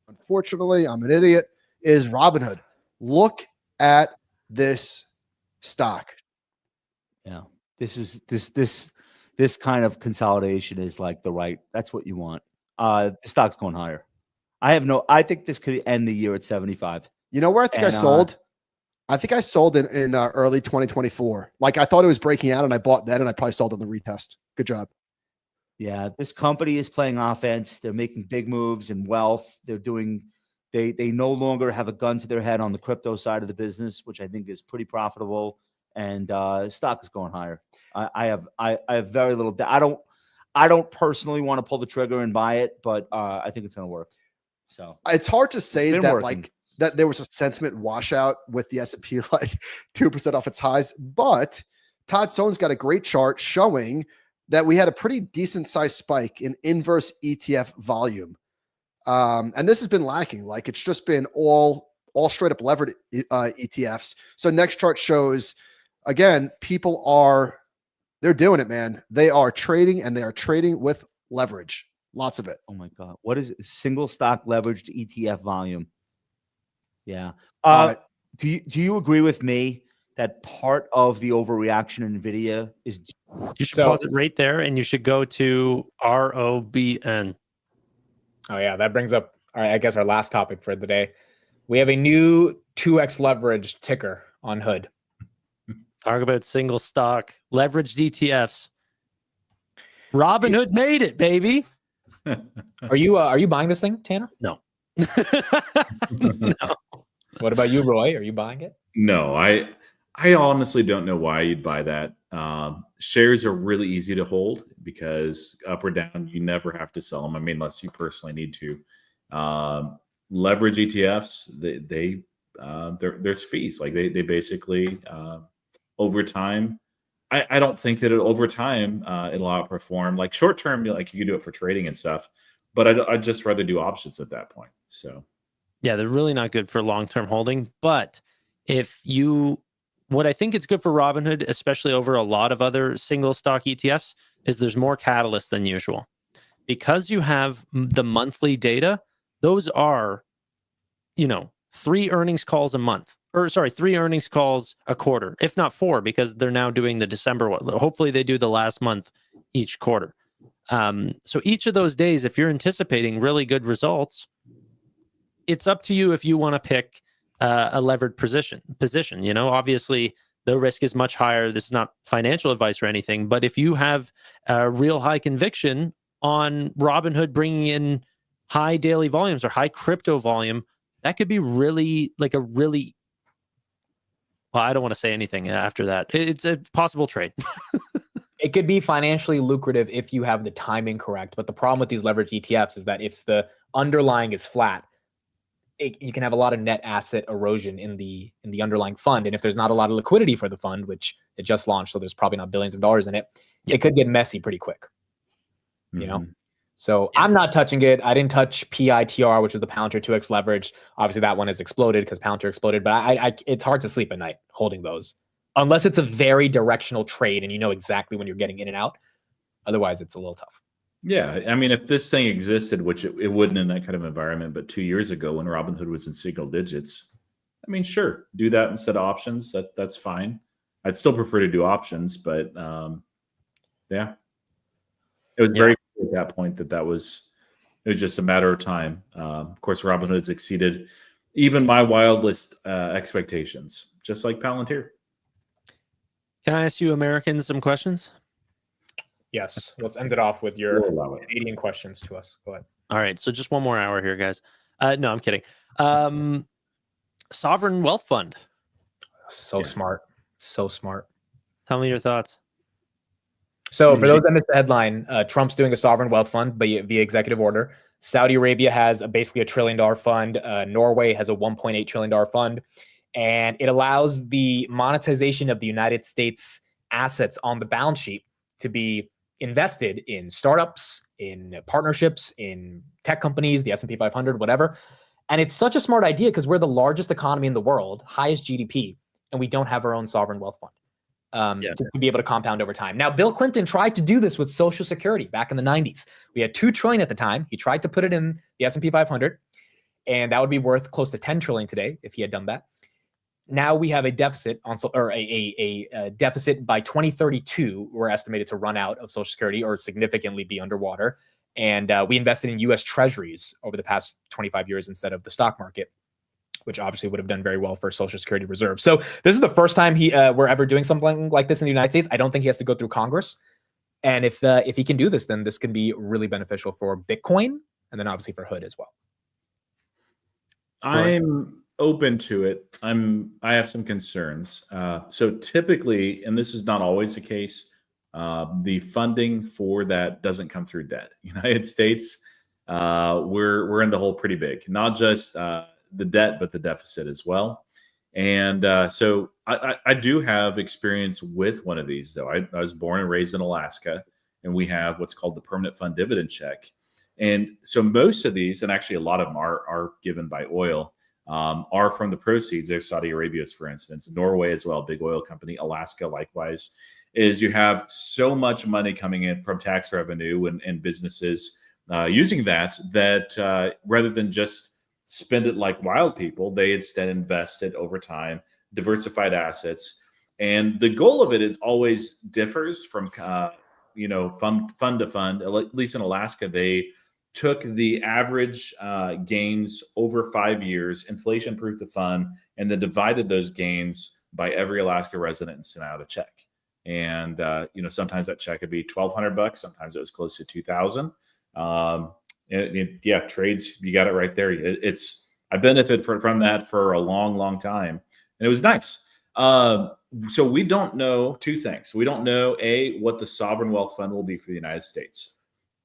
Unfortunately, I'm an idiot. Is Robinhood. Look at this stock. Yeah, this kind of consolidation is like that's what you want. The stock's going higher. I think this could end the year at 75. You know where I think I sold? I think I sold in early 2024. Like I thought it was breaking out and I bought then and I probably sold on the retest. Good job. Yeah, this company is playing offense. They're making big moves in wealth. They no longer have a gun to their head on the crypto side of the business, which I think is pretty profitable. And stock is going higher. I have very little. I don't personally want to pull the trigger and buy it, but I think it's going to work. So it's hard to say that working. that there was a sentiment washout with the S&P like 2% off its highs. But Todd Sohn's got a great chart showing that we had a pretty decent sized spike in inverse ETF volume. And this has been lacking. Like it's just been all straight up levered ETFs. So next chart shows, again, they're doing it, man. They are trading and they are trading with leverage. Lots of it. Oh my God. What is it? Single stock leveraged ETF volume? Yeah. Do you agree with me that part of the overreaction in NVIDIA is you should pause it right there and you should go to ROBN. Oh yeah, that brings up I guess our last topic for the day. We have a new 2x leverage ticker on Hood. Talk about single stock leveraged ETFs. Robinhood made it, baby. Are you buying this thing, Tanner? No. No. What about you, Roy? Are you buying it? No, I honestly don't know why you'd buy that. Shares are really easy to hold because up or down, you never have to sell them. I mean, unless you personally need to. Leverage ETFs, there's fees. Like they basically over time. I don't think that over time it'll outperform. Like short term, like you can do it for trading and stuff, but I'd just rather do options at that point. So yeah, they're really not good for long-term holding. But what I think is good for Robinhood, especially over a lot of other single stock ETFs, is there's more catalysts than usual. Because you have the monthly data, those are, 3 earnings calls a month. Or sorry, 3 earnings calls a quarter, if not 4, because they're now doing the December one. Hopefully they do the last month each quarter. So each of those days, if you're anticipating really good results, it's up to you if you want to pick a levered position. Obviously the risk is much higher. This is not financial advice or anything, but if you have a real high conviction on Robinhood bringing in high daily volumes or high crypto volume, that could be really well, I don't want to say anything after that. It's a possible trade. It could be financially lucrative if you have the timing correct. But the problem with these leverage ETFs is that if the underlying is flat, you can have a lot of net asset erosion in the underlying fund. And if there's not a lot of liquidity for the fund, which it just launched, so there's probably not billions of dollars in it, it could get messy pretty quick. So I'm not touching it. I didn't touch PITR, which was the Palantir 2x leverage. Obviously, that one has exploded because Palantir exploded. But it's hard to sleep at night holding those, unless it's a very directional trade and you know exactly when you're getting in and out. Otherwise, it's a little tough. Yeah, I mean, if this thing existed, which it wouldn't in that kind of environment, but 2 years ago when Robinhood was in single digits, I mean, sure, do that instead of options. That's fine. I'd still prefer to do options, but yeah, it was very clear at that point it was just a matter of time. Of course, Robinhood's exceeded even my wildest expectations, just like Palantir. Can I ask you Americans some questions? Yes. Let's end it off with your Canadian questions to us. Go ahead. All right. So just one more hour here, guys. No, I'm kidding. Sovereign wealth fund. So smart. So smart. Tell me your thoughts. So for those that missed the headline, Trump's doing a sovereign wealth fund via executive order. Saudi Arabia has basically $1 trillion fund. Norway has a $1.8 trillion fund. and it allows the monetization of the United States assets on the balance sheet to be invested in startups, in partnerships, in tech companies, the S&P 500, whatever. And it's such a smart idea because we're the largest economy in the world, highest GDP, and we don't have our own sovereign wealth fund to be able to compound over time. Now, Bill Clinton tried to do this with Social Security back in the 90s. We had $2 trillion at the time. He tried to put it in the S&P 500, and that would be worth close to $10 trillion today if he had done that. Now we have a deficit a deficit by 2032. We're estimated to run out of Social Security or significantly be underwater. And we invested in U.S. Treasuries over the past 25 years instead of the stock market, which obviously would have done very well for Social Security reserve. So this is the first time we're ever doing something like this in the United States. I don't think he has to go through Congress. And if he can do this, then this can be really beneficial for Bitcoin and then obviously for Hood as well. I'm open to it. I have some concerns. So typically, and this is not always the case, the funding for that doesn't come through debt. United States, we're in the hole pretty big, not just the debt, but the deficit as well. And so I do have experience with one of these, though. I was born and raised in Alaska, and we have what's called the permanent fund dividend check. And so most of these, and actually a lot of them are given by oil, are from the proceeds of Saudi Arabia's, for instance, Norway as well, big oil company, Alaska likewise, is you have so much money coming in from tax revenue and businesses using that rather than just spend it like wild people, they instead invest it over time, diversified assets. And the goal of it is always differs from, fund to fund. At least in Alaska, they took the average gains over 5 years, inflation-proofed the fund, and then divided those gains by every Alaska resident and sent out a check. And sometimes that check would be $1,200. Sometimes it was close to $2,000. Trades. You got it right there. I benefit from that for a long, long time, and it was nice. So we don't know two things. We don't know what the sovereign wealth fund will be for the United States.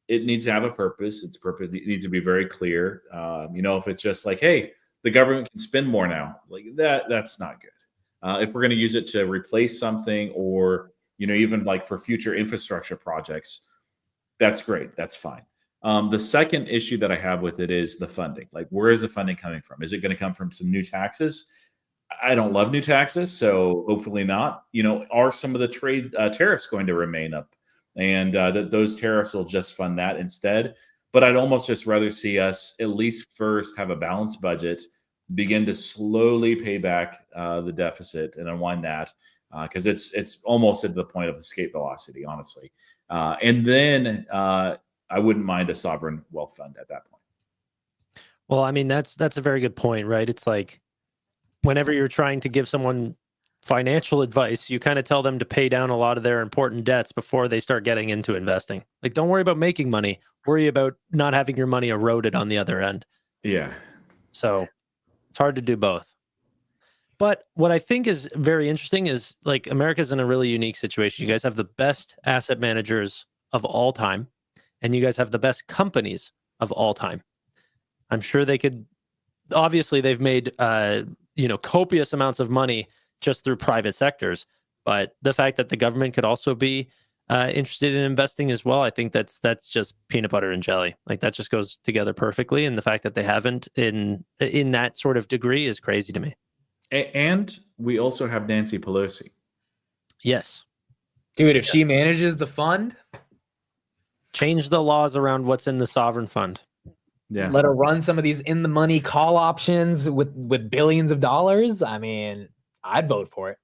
It needs to have a purpose. Its purpose needs to be very clear. If it's just like, hey, the government can spend more now, like that's not good. If we're going to use it to replace something or, even like for future infrastructure projects, that's great. That's fine. The second issue that I have with it is the funding. Like, where is the funding coming from? Is it going to come from some new taxes? I don't love new taxes, so hopefully not. Are some of the trade tariffs going to remain up? And that those tariffs will just fund that instead. But I'd almost just rather see us at least first have a balanced budget, begin to slowly pay back the deficit and unwind that, because it's almost at the point of escape velocity, honestly. And then I wouldn't mind a sovereign wealth fund at that point. Well, I mean, that's a very good point, right? It's like whenever you're trying to give someone financial advice, you kind of tell them to pay down a lot of their important debts before they start getting into investing. Like, don't worry about making money. Worry about not having your money eroded on the other end. Yeah. So it's hard to do both. But what I think is very interesting is, like, America's in a really unique situation. You guys have the best asset managers of all time, and you guys have the best companies of all time. I'm sure they could, obviously they've made, copious amounts of money just through private sectors. But the fact that the government could also be interested in investing as well, I think that's just peanut butter and jelly. Like, that just goes together perfectly. And the fact that they haven't in that sort of degree is crazy to me. And we also have Nancy Pelosi. Yes. Dude, if she manages the fund, change the laws around what's in the sovereign fund. Yeah. Let her run some of these in the money call options with billions of dollars. I mean, I'd vote for it.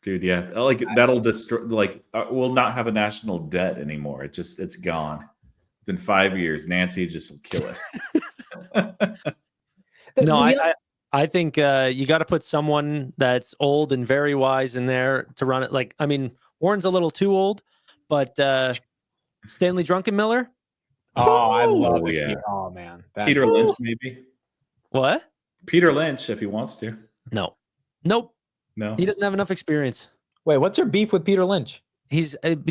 Dude, yeah. Like, that'll destroy, like, we'll not have a national debt anymore. It's gone. Within 5 years, Nancy just will kill us. No, I think you got to put someone that's old and very wise in there to run it. Like, I mean, Warren's a little too old, but Stanley Druckenmiller. Oh, I love it. Yeah. Oh, man. Peter Lynch, maybe. What? Peter Lynch, if he wants to. No. Nope. No. He doesn't have enough experience. Wait, what's your beef with Peter Lynch? He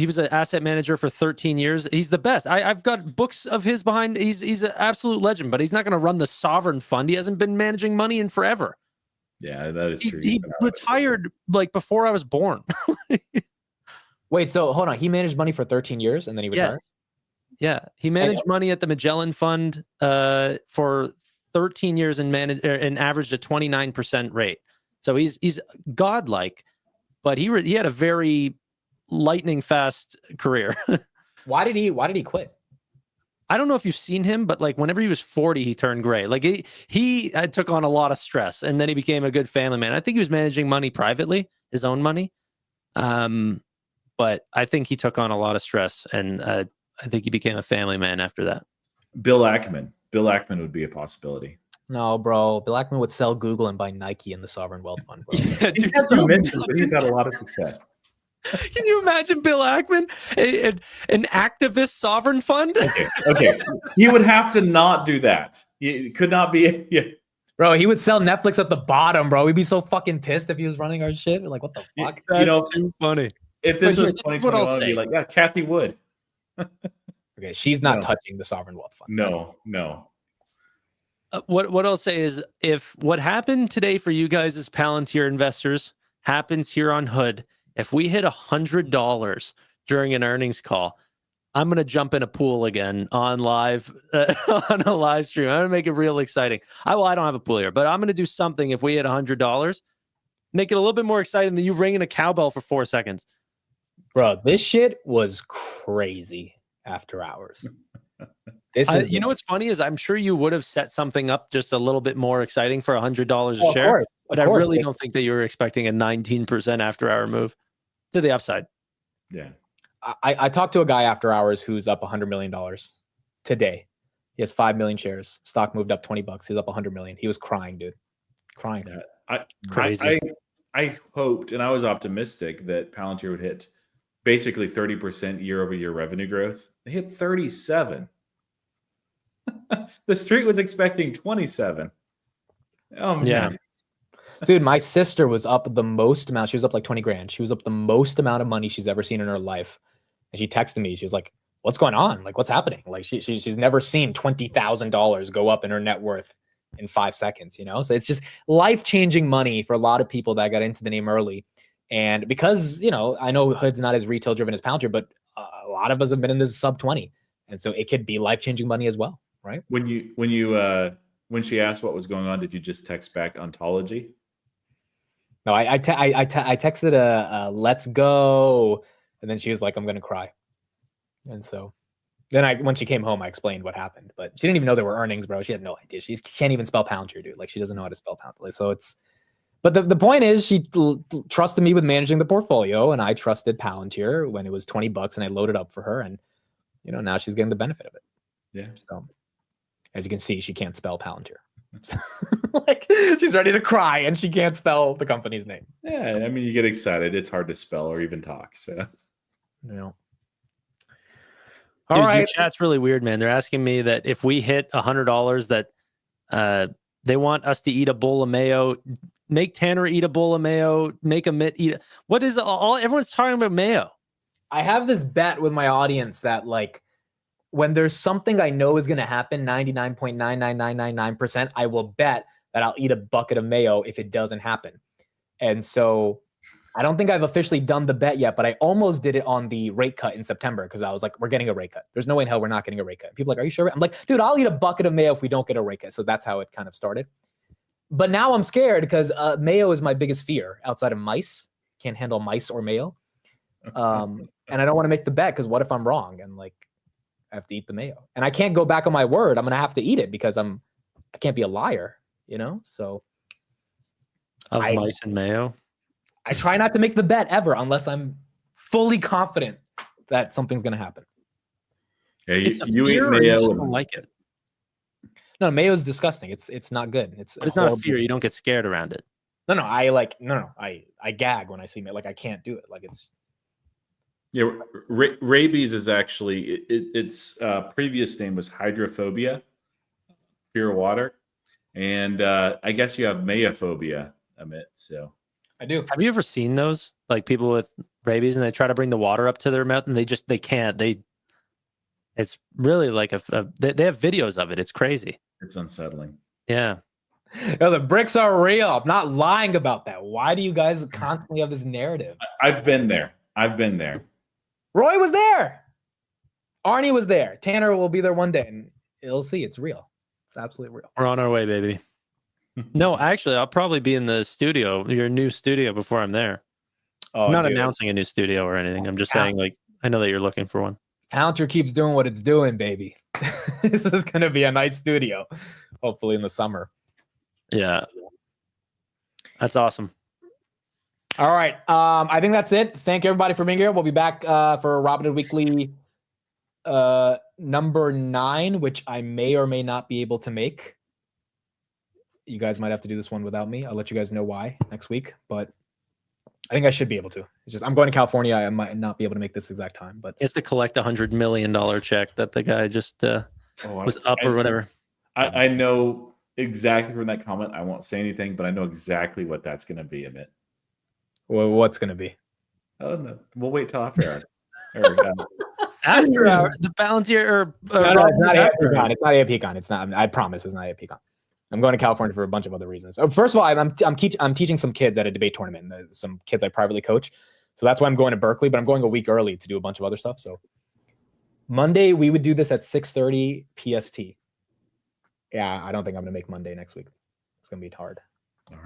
was an asset manager for 13 years. He's the best. I've got books of his behind. He's an absolute legend, but he's not going to run the sovereign fund. He hasn't been managing money in forever. Yeah, that is true. He retired like before I was born. Wait, so hold on. He managed money for 13 years and then he retired? Yes. Yeah. He managed money at the Magellan Fund for 13 years and averaged a 29% rate. So he's godlike, but he had a very lightning fast career. Why did he quit? I don't know if you've seen him, but like whenever he was 40, he turned gray. Like he took on a lot of stress, and then he became a good family man. I think he was managing money privately, his own money. But I think he took on a lot of stress, and I think he became a family man after that. Bill Ackman would be a possibility. No, bro. Bill Ackman would sell Google and buy Nike in the Sovereign Wealth Fund, bro. Yeah, He's had some mentions, but he's had a lot of success. Can you imagine Bill Ackman, an activist sovereign fund? Okay. He would have to not do that. He could not be. Yeah. Bro, he would sell Netflix at the bottom, bro. We'd be so fucking pissed if he was running our shit. Like, what the fuck? That's too funny. If this was But here's what I'll 2021, I'd be say. like, yeah, Kathy Wood. Okay, she's not No. touching the Sovereign Wealth Fund. No. What I'll say is, if what happened today for you guys as Palantir investors happens here on Hood, if we hit $100 during an earnings call, I'm going to jump in a pool again on live on a live stream. I'm going to make it real exciting. I don't have a pool here, but I'm going to do something if we hit $100. Make it a little bit more exciting than you ringing a cowbell for 4 seconds. Bro, this shit was crazy after hours. You know what's funny is I'm sure you would have set something up just a little bit more exciting for $100 a share. Course, but I really don't think that you were expecting a 19% after hour move to the upside. Yeah. I talked to a guy after hours who's up $100 million today. He has 5 million shares. Stock moved up $20. He's up 100 million. He was crying, dude. Crying. Yeah. Crazy. I hoped and I was optimistic that Palantir would hit basically 30% year-over-year revenue growth. They hit 37. The street was expecting 27. Oh man. Yeah. Dude, my sister was up the most amount. She was up like 20 grand. She was up the most amount of money she's ever seen in her life. And she texted me. She was like, what's going on? Like, what's happening? Like she's never seen $20,000 go up in her net worth in 5 seconds, you know? So it's just life-changing money for a lot of people that got into the name early. And because, you know, I know Hood's not as retail driven as Palantir, but a lot of us have been in this sub 20. And so it could be life-changing money as well, right? When she asked what was going on, did you just text back ontology? No, I texted a let's go. And then she was like, I'm going to cry. And so then when she came home, I explained what happened, but she didn't even know there were earnings, bro. She had no idea. She can't even spell Palantir, dude. Like she doesn't know how to spell Palantir. So but the point is she trusted me with managing the portfolio, and I trusted Palantir when it was $20 and I loaded up for her. And, you know, now she's getting the benefit of it. Yeah. So as you can see, she can't spell Palantir. Like she's ready to cry and she can't spell the company's name. Yeah. I mean, you get excited. It's hard to spell or even talk. So, You know. Dude, All right. your chat's really weird, man. They're asking me that if we hit $100 that they want us to eat a bowl of mayo, make Tanner eat a bowl of mayo, make Amit eat. What is all everyone's talking about mayo? I have this bet with my audience that like when there's something I know is going to happen, 99.99999%, I will bet that I'll eat a bucket of mayo if it doesn't happen. And so I don't think I've officially done the bet yet, but I almost did it on the rate cut in September because I was like, we're getting a rate cut. There's no way in hell we're not getting a rate cut. People are like, are you sure? I'm like, dude, I'll eat a bucket of mayo if we don't get a rate cut. So that's how it kind of started. But now I'm scared because mayo is my biggest fear outside of mice. Can't handle mice or mayo. And I don't want to make the bet because what if I'm wrong and like I have to eat the mayo and I can't go back on my word. I'm going to have to eat it because I can't be a liar, you know? So Mice and mayo. I try not to make the bet ever unless I'm fully confident that something's going to happen. yeah, It's a you eat fear, or you mayo. just don't like it. No, mayo is disgusting. It's not good. It's But it's not a fear. You don't get scared around it. No, I gag when I see mayo. Like I can't do it. Like it's. Yeah, rabies is actually its previous name was hydrophobia, fear of water, and I guess you have mayophobia, Amit. So I do. Have you ever seen those? Like people with rabies and they try to bring the water up to their mouth and they can't. It's really like they have videos of it. It's crazy. it's unsettling. Yeah. No, the bricks are real. I'm not lying about that. Why do you guys constantly have this narrative? I've been there. I've been there. Roy was there. Arnie was there. Tanner will be there one day, and you'll see it's real. It's absolutely real. We're on our way, baby. No, actually, I'll probably be in the studio, your new studio, before I'm there. Oh, I'm not dude. announcing a new studio or anything. I'm just saying, like, I know that you're looking for one. Palantir keeps doing what it's doing, baby. This is going to be a nice studio, hopefully in the summer. Yeah. That's awesome. All right. I think that's it. Thank everybody for being here. We'll be back for Robinhood Weekly number 9, which I may or may not be able to make. You guys might have to do this one without me. I'll let you guys know why next week, but I think I should be able to. It's just I'm going to California. I might not be able to make this exact time, but It's to collect $100 million check that the guy just was up or whatever. I know exactly from that comment. I won't say anything, but I know exactly what that's going to be, Amit. well, what's going to be? Oh, no. We'll wait till after hours. After hours, the Palantir or No, it's not AFPCon. It's not AFPCon. It's not. I promise, it's not AFPCon. I'm going to California for a bunch of other reasons. First of all, I'm teaching some kids at a debate tournament. Some kids I privately coach, so that's why I'm going to Berkeley. But I'm going a week early to do a bunch of other stuff. So Monday we would do this at 6:30 PST. Yeah, I don't think I'm going to make Monday next week. It's going to be hard.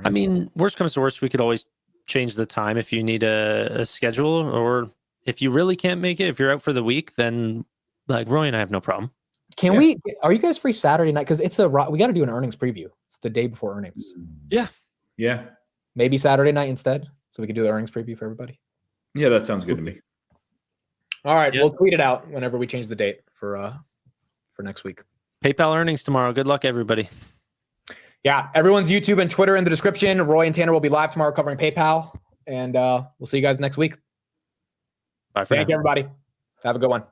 I mean, worst comes to worst, we could always change the time if you need a schedule, or if you really can't make it, if you're out for the week, then like Roy and I have no problem. Can we? Are you guys free Saturday night? Because we got to do an earnings preview. It's the day before earnings. Yeah. Maybe Saturday night instead, so we can do the earnings preview for everybody. Yeah, that sounds good to me. All right, Yeah. we'll tweet it out whenever we change the date for next week. PayPal earnings tomorrow. Good luck, everybody. Yeah, everyone's YouTube and Twitter in the description. Roy and Tanner will be live tomorrow covering PayPal, and we'll see you guys next week. Bye for Thank now. you, everybody. Have a good one.